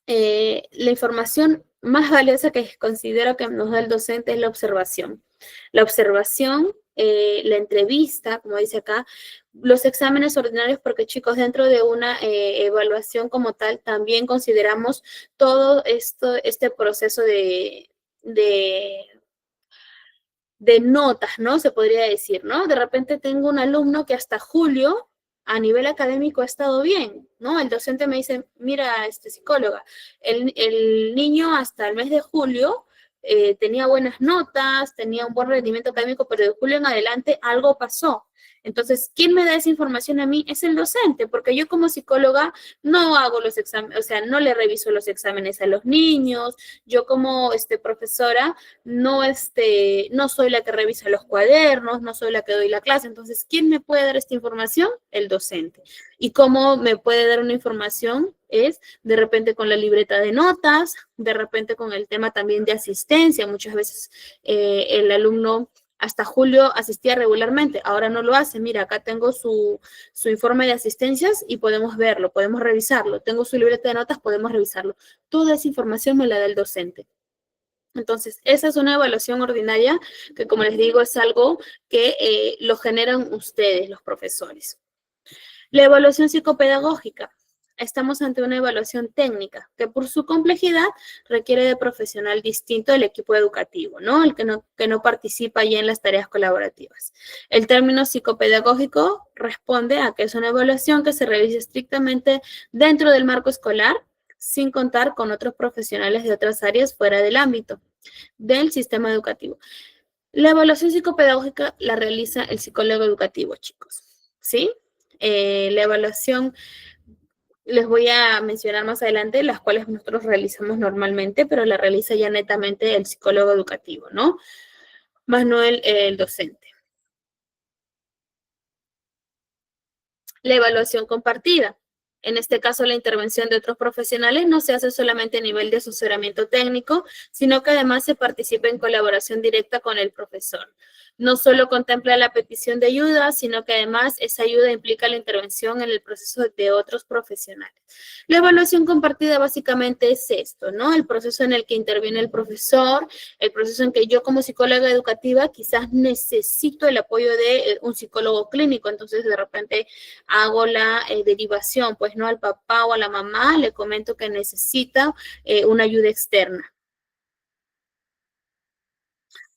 la información más valiosa que considero que nos da el docente es la observación. La observación, la entrevista, como dice acá, los exámenes ordinarios, porque chicos, dentro de una evaluación como tal, también consideramos todo este proceso de notas, ¿no? Se podría decir, ¿no? De repente tengo un alumno que hasta julio a nivel académico ha estado bien, ¿no? El docente me dice, mira, psicóloga, el niño hasta el mes de julio tenía buenas notas, tenía un buen rendimiento académico, pero de julio en adelante algo pasó. Entonces, ¿quién me da esa información a mí? Es el docente, porque yo como psicóloga no hago los exámenes, o sea, no le reviso los exámenes a los niños, yo como profesora no soy la que revisa los cuadernos, no soy la que doy la clase. Entonces, ¿quién me puede dar esta información? El docente. ¿Y cómo me puede dar una información? Es de repente con la libreta de notas, de repente con el tema también de asistencia. Muchas veces el alumno hasta julio asistía regularmente, ahora no lo hace. Mira, acá tengo su informe de asistencias y podemos verlo, podemos revisarlo. Tengo su libreta de notas, podemos revisarlo. Toda esa información me la da el docente. Entonces, esa es una evaluación ordinaria que, como les digo, es algo que lo generan ustedes, los profesores. La evaluación psicopedagógica. Estamos ante una evaluación técnica que por su complejidad requiere de profesional distinto del equipo educativo, ¿no? El que no participa ya en las tareas colaborativas. El término psicopedagógico responde a que es una evaluación que se realiza estrictamente dentro del marco escolar, sin contar con otros profesionales de otras áreas fuera del ámbito del sistema educativo. La evaluación psicopedagógica la realiza el psicólogo educativo, chicos, ¿sí? La evaluación les voy a mencionar más adelante, las cuales nosotros realizamos normalmente, pero la realiza ya netamente el psicólogo educativo, ¿no? Más no el docente. La evaluación compartida. En este caso, la intervención de otros profesionales no se hace solamente a nivel de asesoramiento técnico, sino que además se participa en colaboración directa con el profesor. No solo contempla la petición de ayuda, sino que además esa ayuda implica la intervención en el proceso de otros profesionales. La evaluación compartida básicamente es esto, ¿no? El proceso en el que interviene el profesor, el proceso en que yo como psicóloga educativa quizás necesito el apoyo de un psicólogo clínico, entonces de repente hago la derivación, pues no al papá o a la mamá, le comento que necesita una ayuda externa.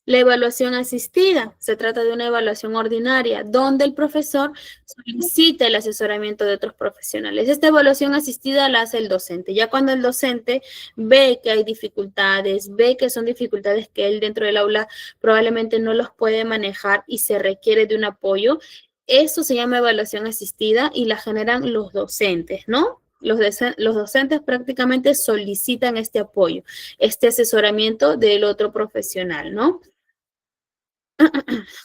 La evaluación asistida se trata de una evaluación ordinaria donde el profesor solicita el asesoramiento de otros profesionales. Esta evaluación asistida la hace el docente. Ya cuando el docente ve que hay dificultades, ve que son dificultades que él dentro del aula probablemente no los puede manejar y se requiere de un apoyo, eso se llama evaluación asistida y la generan los docentes, ¿no? Los docentes prácticamente solicitan este apoyo, este asesoramiento del otro profesional, ¿no?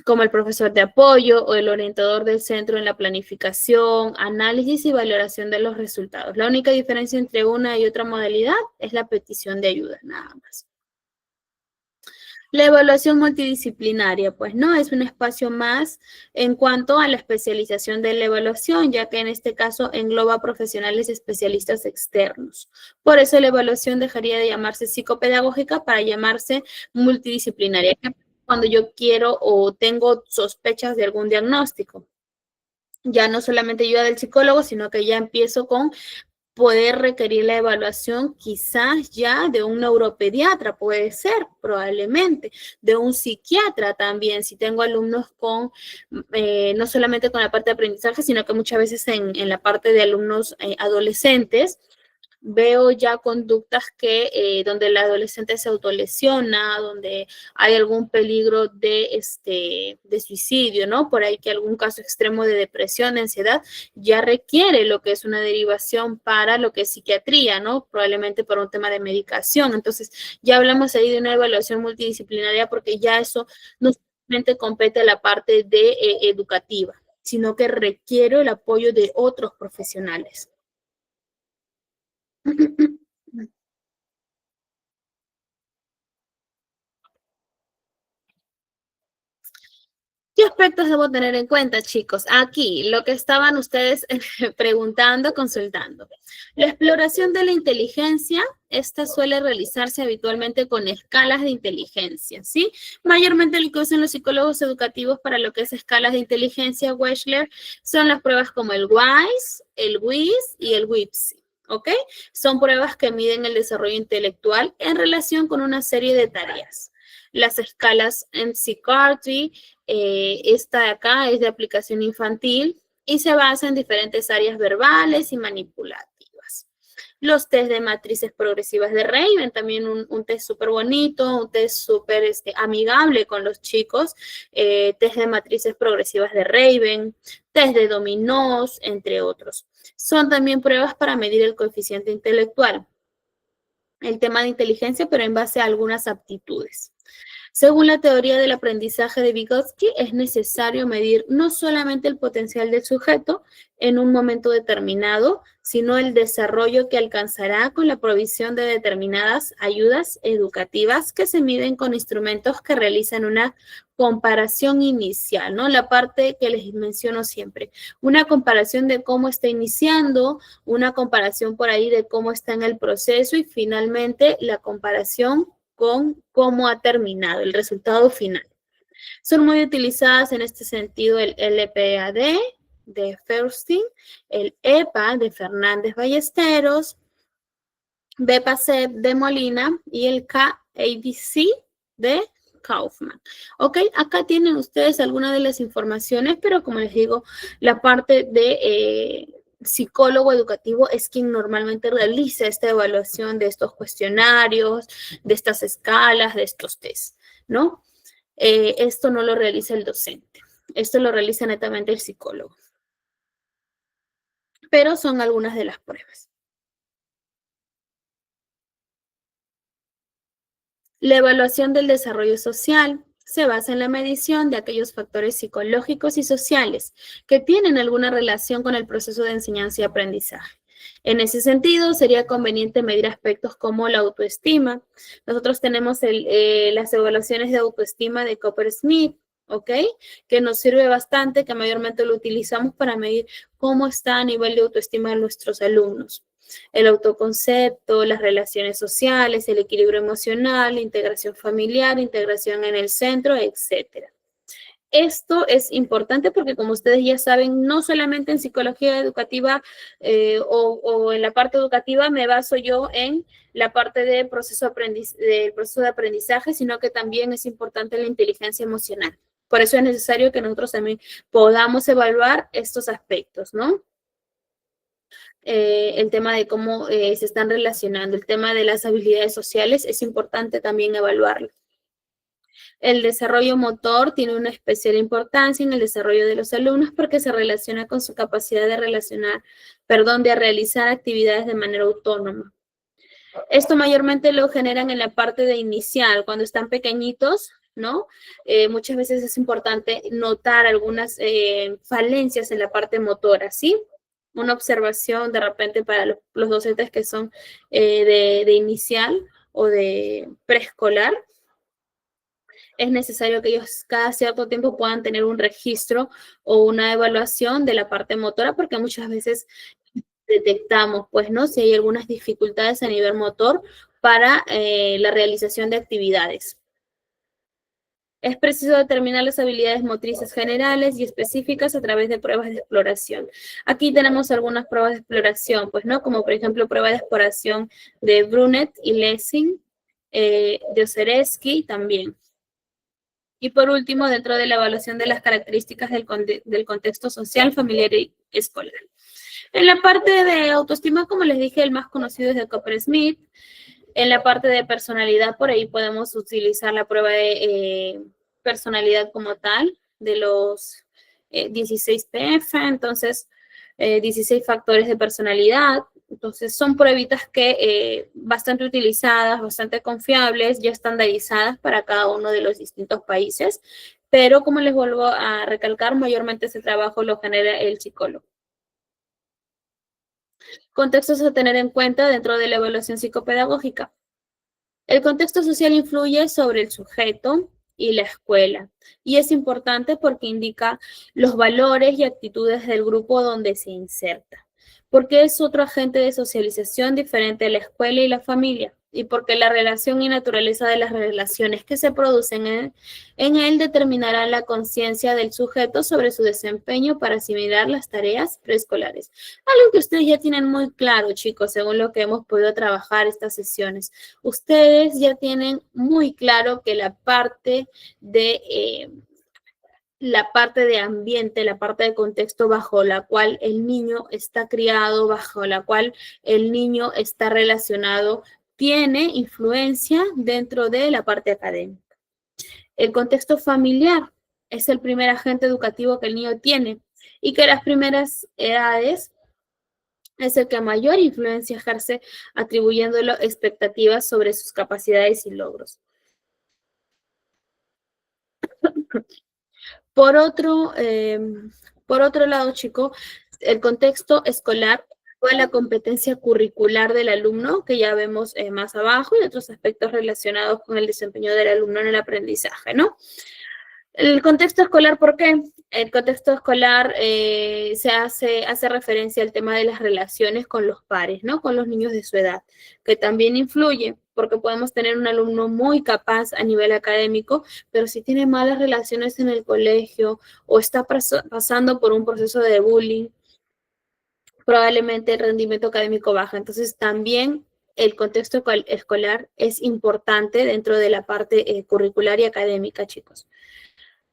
Como el profesor de apoyo o el orientador del centro en la planificación, análisis y valoración de los resultados. La única diferencia entre una y otra modalidad es la petición de ayuda, nada más. La evaluación multidisciplinaria, pues no, es un espacio más en cuanto a la especialización de la evaluación, ya que en este caso engloba profesionales especialistas externos. Por eso la evaluación dejaría de llamarse psicopedagógica para llamarse multidisciplinaria, cuando yo quiero o tengo sospechas de algún diagnóstico. Ya no solamente ayuda del psicólogo, sino que ya empiezo con poder requerir la evaluación quizás ya de un neuropediatra, puede ser, probablemente, de un psiquiatra también, si tengo alumnos con, no solamente con la parte de aprendizaje, sino que muchas veces en la parte de alumnos adolescentes, veo ya conductas que donde el adolescente se autolesiona, donde hay algún peligro de suicidio, ¿no? Por ahí que algún caso extremo de depresión, de ansiedad, ya requiere lo que es una derivación para lo que es psiquiatría, ¿no? Probablemente por un tema de medicación. Entonces, ya hablamos ahí de una evaluación multidisciplinaria porque ya eso no solamente compete a la parte de educativa, sino que requiere el apoyo de otros profesionales. ¿Qué aspectos debo tener en cuenta, chicos? Aquí, lo que estaban ustedes preguntando, consultando. La exploración de la inteligencia, esta suele realizarse habitualmente con escalas de inteligencia, ¿sí? Mayormente lo que usan los psicólogos educativos para lo que es escalas de inteligencia, Wechsler, son las pruebas como el WISE, el WIS y el WIPSI. ¿Ok? Son pruebas que miden el desarrollo intelectual en relación con una serie de tareas. Las escalas en Psychiatry, esta de acá es de aplicación infantil y se basa en diferentes áreas verbales y manipulativas. Los test de matrices progresivas de Raven, también un test súper bonito, un test súper amigable con los chicos, test de matrices progresivas de Raven, test de dominós, entre otros. Son también pruebas para medir el coeficiente intelectual, el tema de inteligencia, pero en base a algunas aptitudes. Según la teoría del aprendizaje de Vygotsky, es necesario medir no solamente el potencial del sujeto en un momento determinado, sino el desarrollo que alcanzará con la provisión de determinadas ayudas educativas que se miden con instrumentos que realizan una comparación inicial, ¿no? La parte que les menciono siempre, una comparación de cómo está iniciando, una comparación por ahí de cómo está en el proceso y finalmente la comparación con cómo ha terminado, el resultado final. Son muy utilizadas en este sentido el LPAD de Feuerstein, el EPA de Fernández Ballesteros, BEPA-CEP de Molina y el KABC de Kaufman. Ok, acá tienen ustedes algunas de las informaciones, pero como les digo, la parte de psicólogo educativo es quien normalmente realiza esta evaluación de estos cuestionarios, de estas escalas, de estos test, ¿no? Esto no lo realiza el docente, esto lo realiza netamente el psicólogo. Pero son algunas de las pruebas. La evaluación del desarrollo social se basa en la medición de aquellos factores psicológicos y sociales que tienen alguna relación con el proceso de enseñanza y aprendizaje. En ese sentido, sería conveniente medir aspectos como la autoestima. Nosotros tenemos las evaluaciones de autoestima de Copper-Smith, ¿ok? Que nos sirve bastante, que mayormente lo utilizamos para medir cómo está a nivel de autoestima de nuestros alumnos. El autoconcepto, las relaciones sociales, el equilibrio emocional, la integración familiar, integración en el centro, etc. Esto es importante porque, como ustedes ya saben, no solamente en psicología educativa o en la parte educativa me baso yo en la parte del proceso de aprendizaje, sino que también es importante la inteligencia emocional. Por eso es necesario que nosotros también podamos evaluar estos aspectos, ¿no? El tema de cómo se están relacionando, el tema de las habilidades sociales, es importante también evaluarlo. El desarrollo motor tiene una especial importancia en el desarrollo de los alumnos porque se relaciona con su capacidad de de realizar actividades de manera autónoma. Esto mayormente lo generan en la parte de inicial, cuando están pequeñitos, ¿no? Muchas veces es importante notar algunas falencias en la parte motora, ¿sí? Una observación de repente para los docentes que son de inicial o de preescolar, es necesario que ellos cada cierto tiempo puedan tener un registro o una evaluación de la parte motora, porque muchas veces detectamos, pues, ¿no? Si hay algunas dificultades a nivel motor para la realización de actividades. Es preciso determinar las habilidades motrices generales y específicas a través de pruebas de exploración. Aquí tenemos algunas pruebas de exploración, pues, ¿no? Como, por ejemplo, prueba de exploración de Brunet y Lessing, de Osereski también. Y por último, dentro de la evaluación de las características del contexto social, familiar y escolar. En la parte de autoestima, como les dije, el más conocido es de Copper-Smith. En la parte de personalidad, por ahí podemos utilizar la prueba de personalidad como tal, de los 16 PF, entonces 16 factores de personalidad. Entonces son pruebitas que bastante utilizadas, bastante confiables, ya estandarizadas para cada uno de los distintos países, pero como les vuelvo a recalcar, mayormente ese trabajo lo genera el psicólogo. Contextos a tener en cuenta dentro de la evaluación psicopedagógica. El contexto social influye sobre el sujeto y la escuela, y es importante porque indica los valores y actitudes del grupo donde se inserta, porque es otro agente de socialización diferente a la escuela y la familia, y porque la relación y naturaleza de las relaciones que se producen en él determinará la conciencia del sujeto sobre su desempeño para asimilar las tareas preescolares. Algo que ustedes ya tienen muy claro, chicos, según lo que hemos podido trabajar estas sesiones. Ustedes ya tienen muy claro que la parte de ambiente, la parte de contexto bajo la cual el niño está criado, bajo la cual el niño está relacionado, tiene influencia dentro de la parte académica. El contexto familiar es el primer agente educativo que el niño tiene y que las primeras edades es el que mayor influencia ejerce, atribuyéndolo expectativas sobre sus capacidades y logros. Por otro lado, chicos, el contexto escolar o la competencia curricular del alumno, que ya vemos más abajo, y otros aspectos relacionados con el desempeño del alumno en el aprendizaje, ¿no? El contexto escolar, ¿por qué? El contexto escolar hace referencia al tema de las relaciones con los pares, ¿no? Con los niños de su edad, que también influye, porque podemos tener un alumno muy capaz a nivel académico, pero si tiene malas relaciones en el colegio o está pasando por un proceso de bullying, probablemente el rendimiento académico baja. Entonces, también el contexto escolar es importante dentro de la parte curricular y académica, chicos.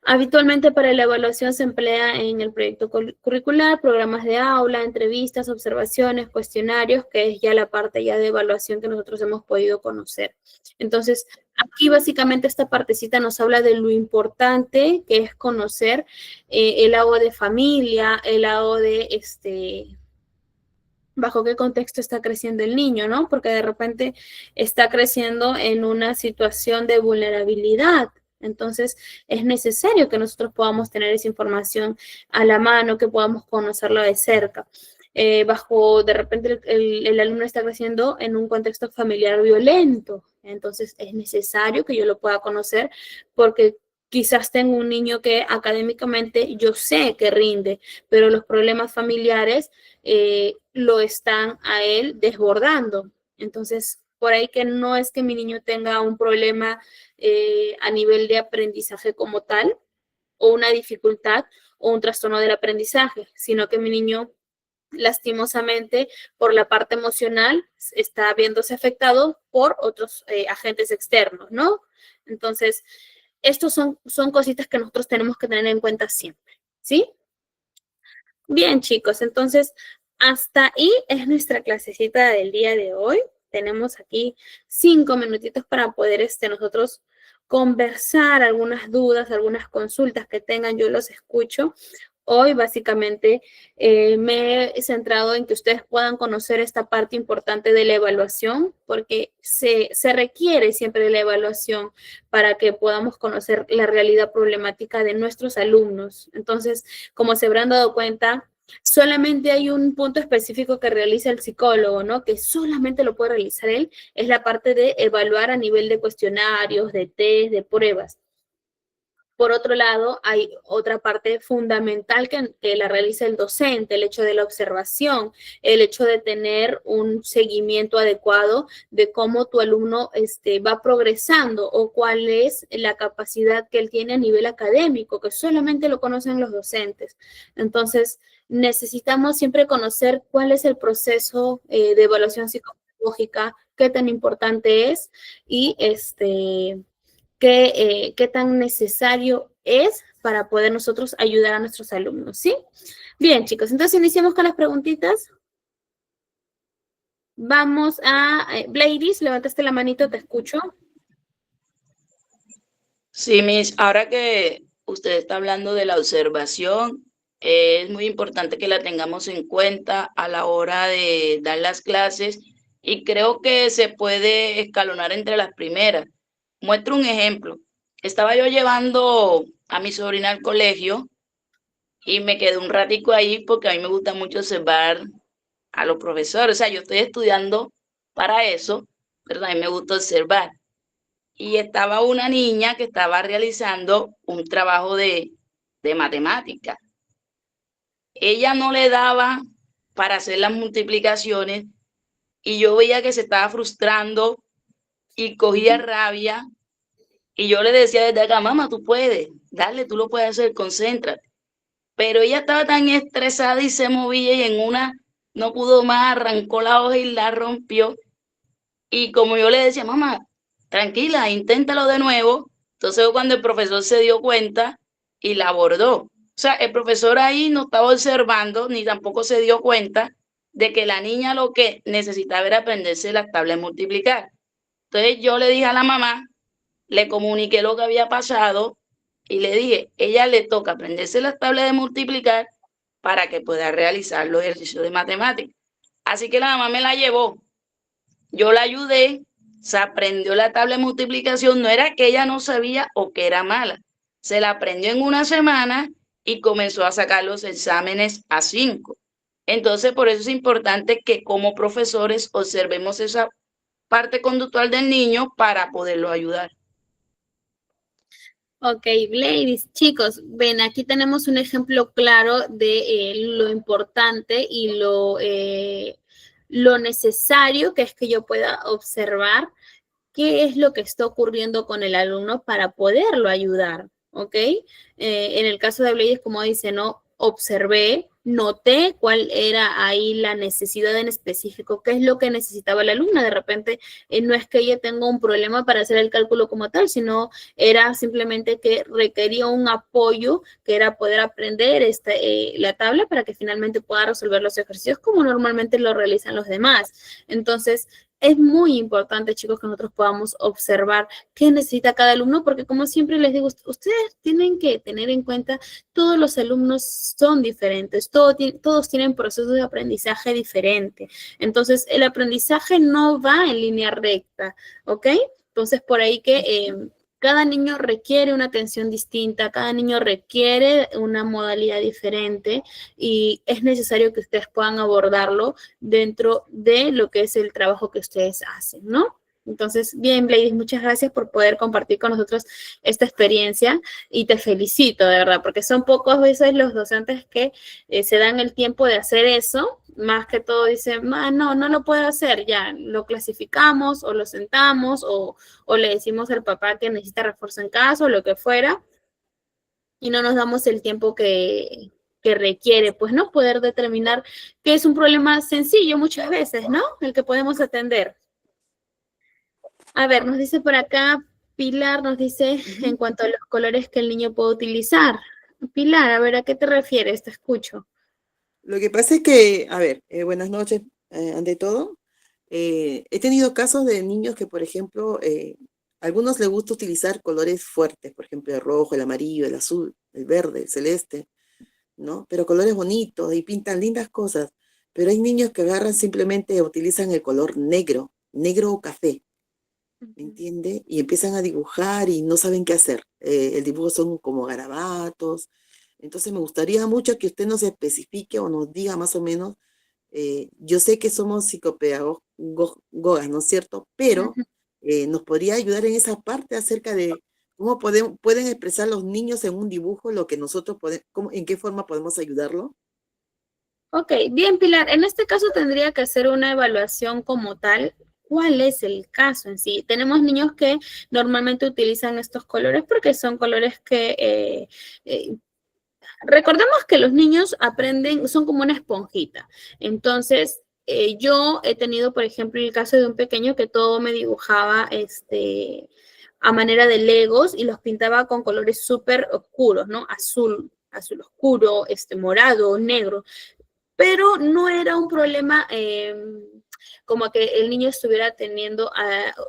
Habitualmente para la evaluación se emplea en el proyecto curricular, programas de aula, entrevistas, observaciones, cuestionarios, que es ya la parte ya de evaluación que nosotros hemos podido conocer. Entonces, aquí básicamente esta partecita nos habla de lo importante que es conocer el lado de familia, el lado de bajo qué contexto está creciendo el niño, ¿no? Porque de repente está creciendo en una situación de vulnerabilidad. Entonces, es necesario que nosotros podamos tener esa información a la mano, que podamos conocerlo de cerca. De repente, el alumno está creciendo en un contexto familiar violento. Entonces, es necesario que yo lo pueda conocer porque quizás tengo un niño que académicamente yo sé que rinde, pero los problemas familiares lo están a él desbordando. Entonces, por ahí que no es que mi niño tenga un problema a nivel de aprendizaje como tal, o una dificultad o un trastorno del aprendizaje, sino que mi niño lastimosamente por la parte emocional está viéndose afectado por otros agentes externos, ¿no? Entonces, estos son cositas que nosotros tenemos que tener en cuenta siempre, ¿sí? Bien, chicos, entonces hasta ahí es nuestra clasecita del día de hoy. Tenemos aquí 5 minutitos para poder nosotros conversar algunas dudas, algunas consultas que tengan, yo los escucho. Hoy básicamente me he centrado en que ustedes puedan conocer esta parte importante de la evaluación, porque se requiere siempre de la evaluación para que podamos conocer la realidad problemática de nuestros alumnos. Entonces, como se habrán dado cuenta, solamente hay un punto específico que realiza el psicólogo, ¿no? Que solamente lo puede realizar él, es la parte de evaluar a nivel de cuestionarios, de test, de pruebas. Por otro lado, hay otra parte fundamental que la realiza el docente, el hecho de la observación, el hecho de tener un seguimiento adecuado de cómo tu alumno va progresando o cuál es la capacidad que él tiene a nivel académico, que solamente lo conocen los docentes. Entonces, necesitamos siempre conocer cuál es el proceso de evaluación psicopedagógica, qué tan importante es y qué tan necesario es para poder nosotros ayudar a nuestros alumnos, ¿sí? Bien, chicos, entonces iniciamos con las preguntitas. Vamos a, Bladys, levantaste la manito, te escucho. Sí, Miss, ahora que usted está hablando de la observación, es muy importante que la tengamos en cuenta a la hora de dar las clases y creo que se puede escalonar entre las primeras. Muestro un ejemplo. Estaba yo llevando a mi sobrina al colegio y me quedé un ratico ahí porque a mí me gusta mucho observar a los profesores. O sea, yo estoy estudiando para eso, pero a mí me gusta observar. Y estaba una niña que estaba realizando un trabajo de matemática. Ella no le daba para hacer las multiplicaciones y yo veía que se estaba frustrando y cogía rabia y yo le decía desde acá, mamá, tú puedes, dale, tú lo puedes hacer, concéntrate. Pero ella estaba tan estresada y se movía y en una no pudo más, arrancó la hoja y la rompió. Y como yo le decía, mamá, tranquila, inténtalo de nuevo. Entonces cuando el profesor se dio cuenta y la abordó. O sea, el profesor ahí no estaba observando ni tampoco se dio cuenta de que la niña lo que necesitaba era aprenderse las tablas de multiplicar. Entonces yo le dije a la mamá, le comuniqué lo que había pasado y le dije, ella le toca aprenderse las tablas de multiplicar para que pueda realizar los ejercicios de matemáticas. Así que la mamá me la llevó. Yo la ayudé, se aprendió la tabla de multiplicación, no era que ella no sabía o que era mala, se la aprendió en una semana y comenzó a sacar los exámenes a 5. Entonces, por eso es importante que como profesores observemos esa parte conductual del niño para poderlo ayudar. Ok, ladies, chicos, ven, aquí tenemos un ejemplo claro de lo importante y lo necesario que es que yo pueda observar qué es lo que está ocurriendo con el alumno para poderlo ayudar, ¿ok? En el caso de Bladys, como dice, no observé, noté cuál era ahí la necesidad en específico, qué es lo que necesitaba la alumna. De repente, no es que ella tenga un problema para hacer el cálculo como tal, sino era simplemente que requería un apoyo, que era poder aprender la tabla para que finalmente pueda resolver los ejercicios como normalmente lo realizan los demás. Entonces, es muy importante, chicos, que nosotros podamos observar qué necesita cada alumno, porque como siempre les digo, ustedes tienen que tener en cuenta, todos los alumnos son diferentes, todos tienen procesos de aprendizaje diferente. Entonces, el aprendizaje no va en línea recta, ¿ok? Entonces, por ahí que cada niño requiere una atención distinta, cada niño requiere una modalidad diferente y es necesario que ustedes puedan abordarlo dentro de lo que es el trabajo que ustedes hacen, ¿no? Entonces, bien, Bladys, muchas gracias por poder compartir con nosotros esta experiencia y te felicito, de verdad, porque son pocas veces los docentes que se dan el tiempo de hacer eso, más que todo dicen, no lo puedo hacer, ya lo clasificamos o lo sentamos o le decimos al papá que necesita refuerzo en casa o lo que fuera, y no nos damos el tiempo que requiere, pues, ¿no? Poder determinar que es un problema sencillo muchas veces, ¿no? El que podemos atender. A ver, nos dice por acá, Pilar nos dice en cuanto a los colores que el niño puede utilizar. Pilar, a ver, ¿a qué te refieres? Te escucho. Lo que pasa es que, a ver, buenas noches, ante todo. He tenido casos de niños que, por ejemplo, a algunos les gusta utilizar colores fuertes, por ejemplo, el rojo, el amarillo, el azul, el verde, el celeste, ¿no? Pero colores bonitos y pintan lindas cosas. Pero hay niños que agarran simplemente, utilizan el color negro, negro o café, ¿me entiende? Y empiezan a dibujar y no saben qué hacer. El dibujo son como garabatos. Entonces me gustaría mucho que usted nos especifique o nos diga más o menos, yo sé que somos psicopedagogas, ¿no es cierto? Pero nos podría ayudar en esa parte acerca de cómo pueden expresar los niños en un dibujo lo que nosotros podemos, en qué forma podemos ayudarlo. Ok, bien, Pilar. En este caso tendría que hacer una evaluación como tal. ¿Cuál es el caso en sí? Tenemos niños que normalmente utilizan estos colores porque son colores que recordemos que los niños aprenden, son como una esponjita. Entonces, yo he tenido, por ejemplo, el caso de un pequeño que todo me dibujaba a manera de legos y los pintaba con colores súper oscuros, ¿no? Azul, azul oscuro, morado, negro, pero no era un problema como que el niño estuviera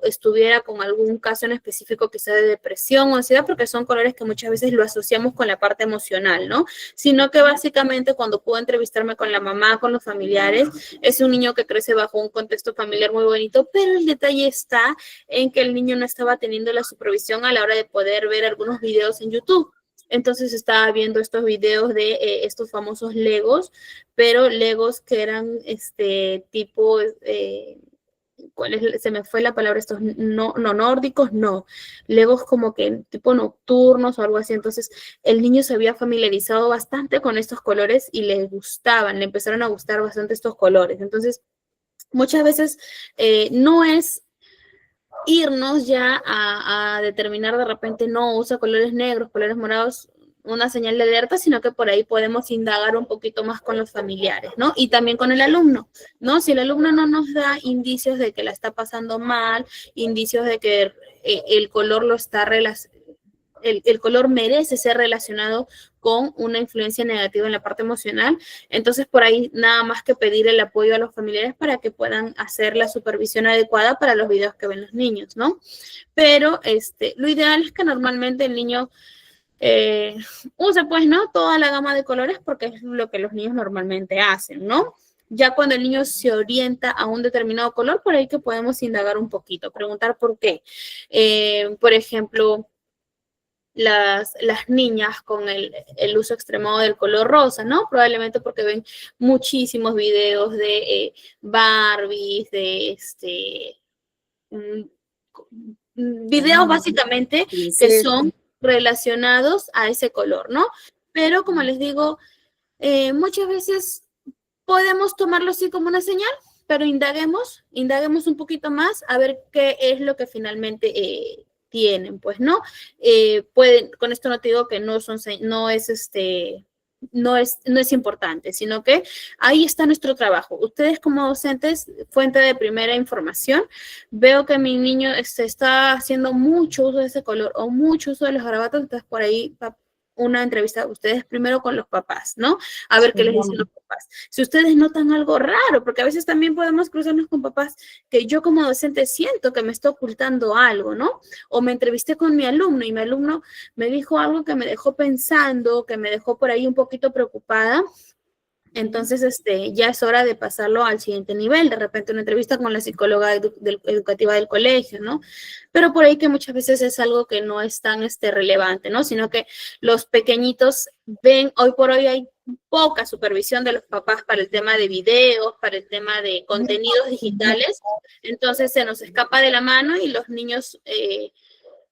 estuviera con algún caso en específico quizá de depresión o ansiedad, porque son colores que muchas veces lo asociamos con la parte emocional, ¿no? Sino que básicamente cuando puedo entrevistarme con la mamá, con los familiares, es un niño que crece bajo un contexto familiar muy bonito, pero el detalle está en que el niño no estaba teniendo la supervisión a la hora de poder ver algunos videos en YouTube. Entonces estaba viendo estos videos de estos famosos Legos, pero Legos que eran tipo, se me fue la palabra, estos no nórdicos, no, Legos como que tipo nocturnos o algo así. Entonces el niño se había familiarizado bastante con estos colores y le gustaban, le empezaron a gustar bastante estos colores. Entonces muchas veces no es irnos ya a determinar de repente no usa colores negros, colores morados, una señal de alerta, sino que por ahí podemos indagar un poquito más con los familiares, ¿no? Y también con el alumno, ¿no? Si el alumno no nos da indicios de que la está pasando mal, indicios de que el color lo está el color merece ser relacionado con una influencia negativa en la parte emocional. Entonces, por ahí nada más que pedir el apoyo a los familiares para que puedan hacer la supervisión adecuada para los videos que ven los niños, ¿no? Pero lo ideal es que normalmente el niño use, pues, ¿no? Toda la gama de colores porque es lo que los niños normalmente hacen, ¿no? Ya cuando el niño se orienta a un determinado color, por ahí que podemos indagar un poquito, preguntar por qué. Por ejemplo, las niñas con el uso extremado del color rosa, ¿no? Probablemente porque ven muchísimos videos de Barbies, de videos básicamente que Princesa. son relacionados a ese color, ¿no? Pero como les digo, muchas veces podemos tomarlo así como una señal, pero indaguemos un poquito más a ver qué es lo que finalmente tienen, pues, ¿no? Con esto no te digo que no es importante, sino que ahí está nuestro trabajo. Ustedes como docentes, fuente de primera información, veo que mi niño está haciendo mucho uso de ese color o mucho uso de los garabatos, entonces por ahí una entrevista ustedes primero con los papás, ¿no? A ver qué les dicen los papás. Si ustedes notan algo raro, porque a veces también podemos cruzarnos con papás que yo como docente siento que me está ocultando algo, ¿no? O me entrevisté con mi alumno y mi alumno me dijo algo que me dejó pensando, que me dejó por ahí un poquito preocupada. Entonces, ya es hora de pasarlo al siguiente nivel, de repente una entrevista con la psicóloga educativa del colegio, ¿no? Pero por ahí que muchas veces es algo que no es tan relevante, ¿no? Sino que los pequeñitos ven, hoy por hoy hay poca supervisión de los papás para el tema de videos, para el tema de contenidos digitales, entonces se nos escapa de la mano y los niños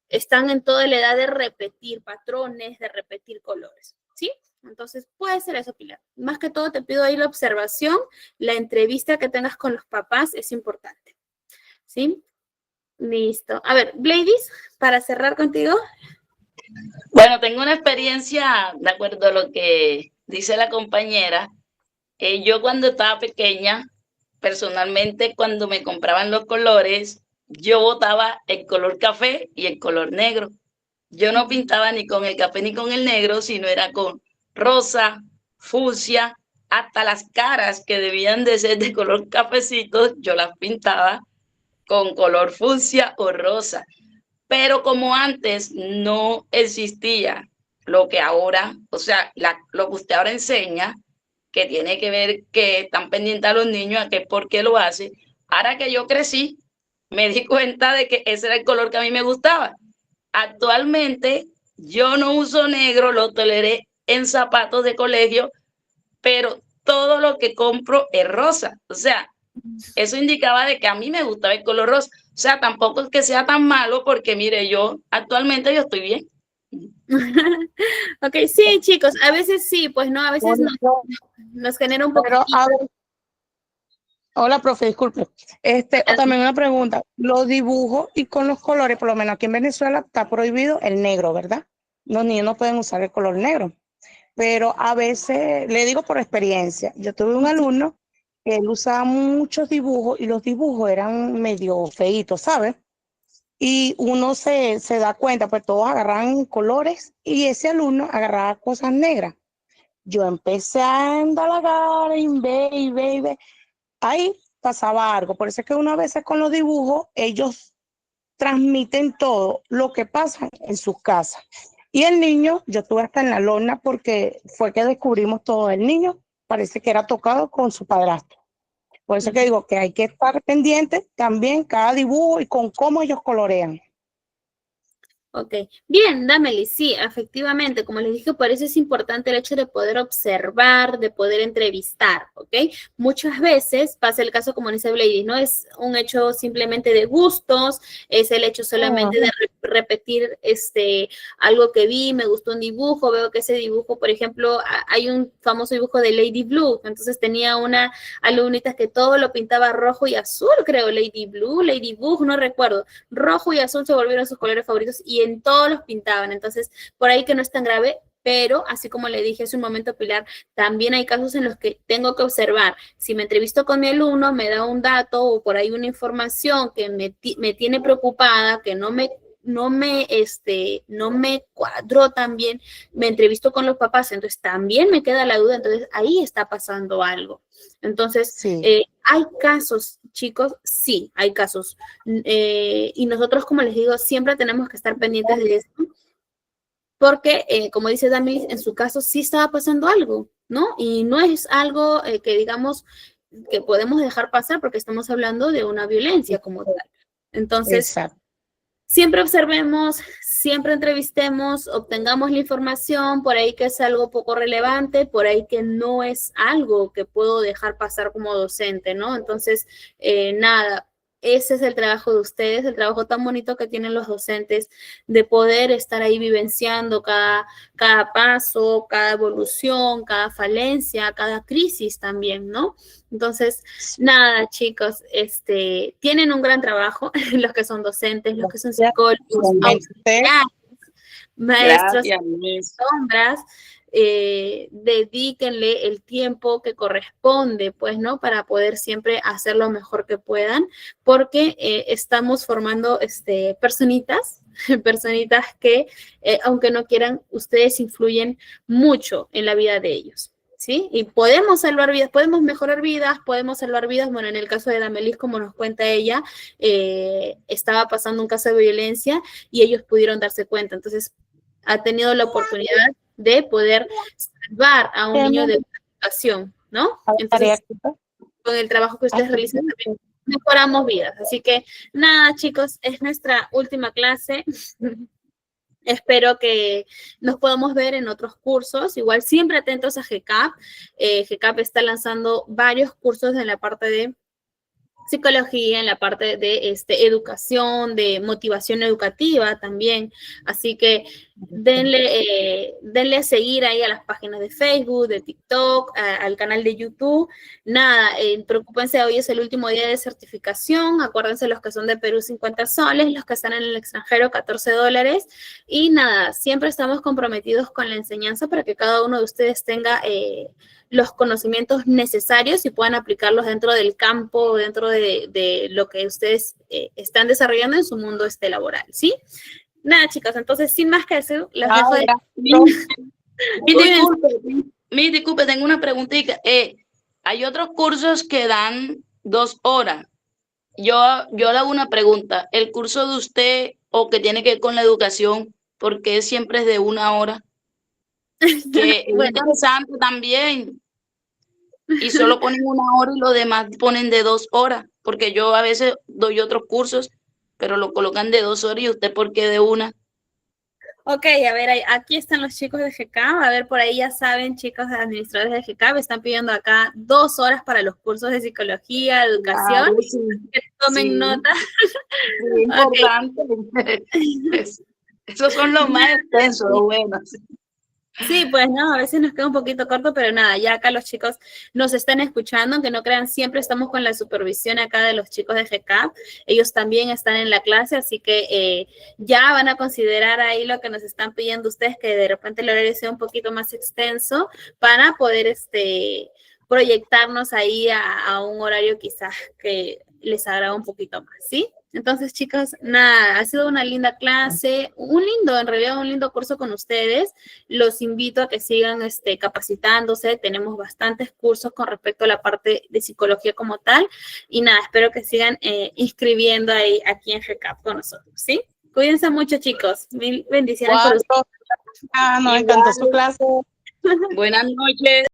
están en toda la edad de repetir patrones, de repetir colores, ¿sí? Entonces, puede ser eso, Pilar. Más que todo, te pido ahí la observación, la entrevista que tengas con los papás es importante, ¿sí? Listo. A ver, Gladys, para cerrar contigo. Bueno, Bueno, tengo una experiencia, de acuerdo a lo que dice la compañera. Yo cuando estaba pequeña, personalmente, cuando me compraban los colores, yo botaba el color café y el color negro. Yo no pintaba ni con el café ni con el negro, sino era con rosa, fucsia, hasta las caras que debían de ser de color cafecito, yo las pintaba con color fucsia o rosa. Pero como antes no existía lo que ahora, o sea, lo que usted ahora enseña, que tiene que ver que están pendientes a los niños, a que por qué lo hace. Ahora que yo crecí, me di cuenta de que ese era el color que a mí me gustaba. Actualmente yo no uso negro, lo toleré en zapatos de colegio, pero todo lo que compro es rosa. O sea, eso indicaba de que a mí me gustaba el color rosa. O sea, tampoco es que sea tan malo porque mire, yo actualmente yo estoy bien. Ok, sí, chicos, a veces sí, pues no, a veces nos genera un Pero, poquitito. a ver, hola, profe, disculpe. O también una pregunta. Los dibujos y con los colores, por lo menos aquí en Venezuela está prohibido el negro, ¿verdad? Los niños no pueden usar el color negro. Pero a veces, le digo por experiencia, yo tuve un alumno que él usaba muchos dibujos y los dibujos eran medio feitos, ¿sabes? Y uno se da cuenta, pues todos agarraban colores y ese alumno agarraba cosas negras. Yo empecé a endalagar y ve. Ahí pasaba algo. Por eso es que una vez con los dibujos, ellos transmiten todo lo que pasa en sus casas. Y el niño, yo estuve hasta en la lona porque fue que descubrimos todo. El niño parece que era tocado con su padrastro. Por eso que digo que hay que estar pendiente también cada dibujo y con cómo ellos colorean. Ok, bien, Dameli, sí, efectivamente, como les dije, por eso es importante el hecho de poder observar, de poder entrevistar, ¿ok? Muchas veces pasa el caso como dice Blady, no es un hecho simplemente de gustos, es el hecho solamente de repetir algo que vi, me gustó un dibujo, veo que ese dibujo, por ejemplo, hay un famoso dibujo de Lady Blue, entonces tenía una alumnita que todo lo pintaba rojo y azul, creo, Lady Blue, Lady Bug, no recuerdo, rojo y azul se volvieron sus colores favoritos y en todos los pintaban. Entonces, por ahí que no es tan grave, pero así como le dije hace un momento, Pilar, también hay casos en los que tengo que observar. Si me entrevisto con mi alumno, me da un dato o por ahí una información que me tiene preocupada, que no me cuadró tan bien, me entrevisto con los papás, entonces también me queda la duda, entonces ahí está pasando algo. Entonces, Sí. hay casos, chicos, sí, hay casos. Y nosotros, como les digo, siempre tenemos que estar pendientes de esto, porque, como dice Dami, en su caso sí estaba pasando algo, ¿no? Y no es algo que digamos que podemos dejar pasar porque estamos hablando de una violencia como tal. Entonces, Exacto. siempre observemos, siempre entrevistemos, obtengamos la información, por ahí que es algo poco relevante, por ahí que no es algo que puedo dejar pasar como docente, ¿no? Entonces, nada, ese es el trabajo de ustedes, el trabajo tan bonito que tienen los docentes de poder estar ahí vivenciando cada paso, cada evolución, cada falencia, cada crisis también, ¿no? Entonces, nada, chicos, tienen un gran trabajo, los que son docentes, los que son psicólogos, auxiliares, maestros, Gracias. sombras, dedíquenle el tiempo que corresponde, pues, ¿no? Para poder siempre hacer lo mejor que puedan, porque estamos formando personitas que, aunque no quieran, ustedes influyen mucho en la vida de ellos. ¿Sí? Y podemos salvar vidas, podemos mejorar vidas, podemos salvar vidas. Bueno, en el caso de Damelis, como nos cuenta ella, estaba pasando un caso de violencia y ellos pudieron darse cuenta. Entonces, ha tenido la oportunidad de poder salvar a un niño de una situación, ¿no? Entonces, con el trabajo que ustedes realizan también mejoramos vidas. Así que, nada, chicos, es nuestra última clase. Espero que nos podamos ver en otros cursos. Igual siempre atentos a GCAP. GCAP está lanzando varios cursos en la parte de psicología, en la parte de educación, de motivación educativa también. Así que denle a seguir ahí a las páginas de Facebook, de TikTok, al canal de YouTube. Nada, preocúpense, hoy es el último día de certificación. Acuérdense, los que son de Perú, 50 soles, los que están en el extranjero, 14 dólares. Y nada, siempre estamos comprometidos con la enseñanza para que cada uno de ustedes tenga los conocimientos necesarios y puedan aplicarlos dentro del campo, dentro de lo que ustedes están desarrollando en su mundo laboral, ¿sí? Nada, chicos, entonces, sin más que decir, las dejo de... Disculpe, tengo una preguntita. Hay otros cursos que dan 2 horas. Yo le hago una pregunta. ¿El curso de usted o que tiene que ver con la educación, por qué siempre es de 1 hora? Que es interesante también. Y solo ponen 1 hora y lo demás ponen de 2 horas. Porque yo a veces doy otros cursos, pero lo colocan de 2 horas y usted, ¿por qué de 1? Ok, a ver, aquí están los chicos de GCAP. A ver, por ahí ya saben, chicos administradores de GCAP, están pidiendo acá 2 horas para los cursos de psicología, educación. Claro, sí. Que tomen nota. Muy importante. Esos son los más extensos, los buenos. Sí, pues no, a veces nos queda un poquito corto, pero nada, ya acá los chicos nos están escuchando, aunque no crean, siempre estamos con la supervisión acá de los chicos de GCAP, ellos también están en la clase, así que ya van a considerar ahí lo que nos están pidiendo ustedes, que de repente el horario sea un poquito más extenso para poder proyectarnos ahí a un horario quizás que les agrada un poquito más, ¿sí? Entonces, chicos, nada, ha sido una linda clase, en realidad un lindo curso con ustedes. Los invito a que sigan capacitándose. Tenemos bastantes cursos con respecto a la parte de psicología como tal. Y nada, espero que sigan inscribiendo ahí aquí en GCAP con nosotros, ¿sí? Cuídense mucho, chicos. Mil bendiciones por ustedes. Nos encantó su clase. Buenas noches.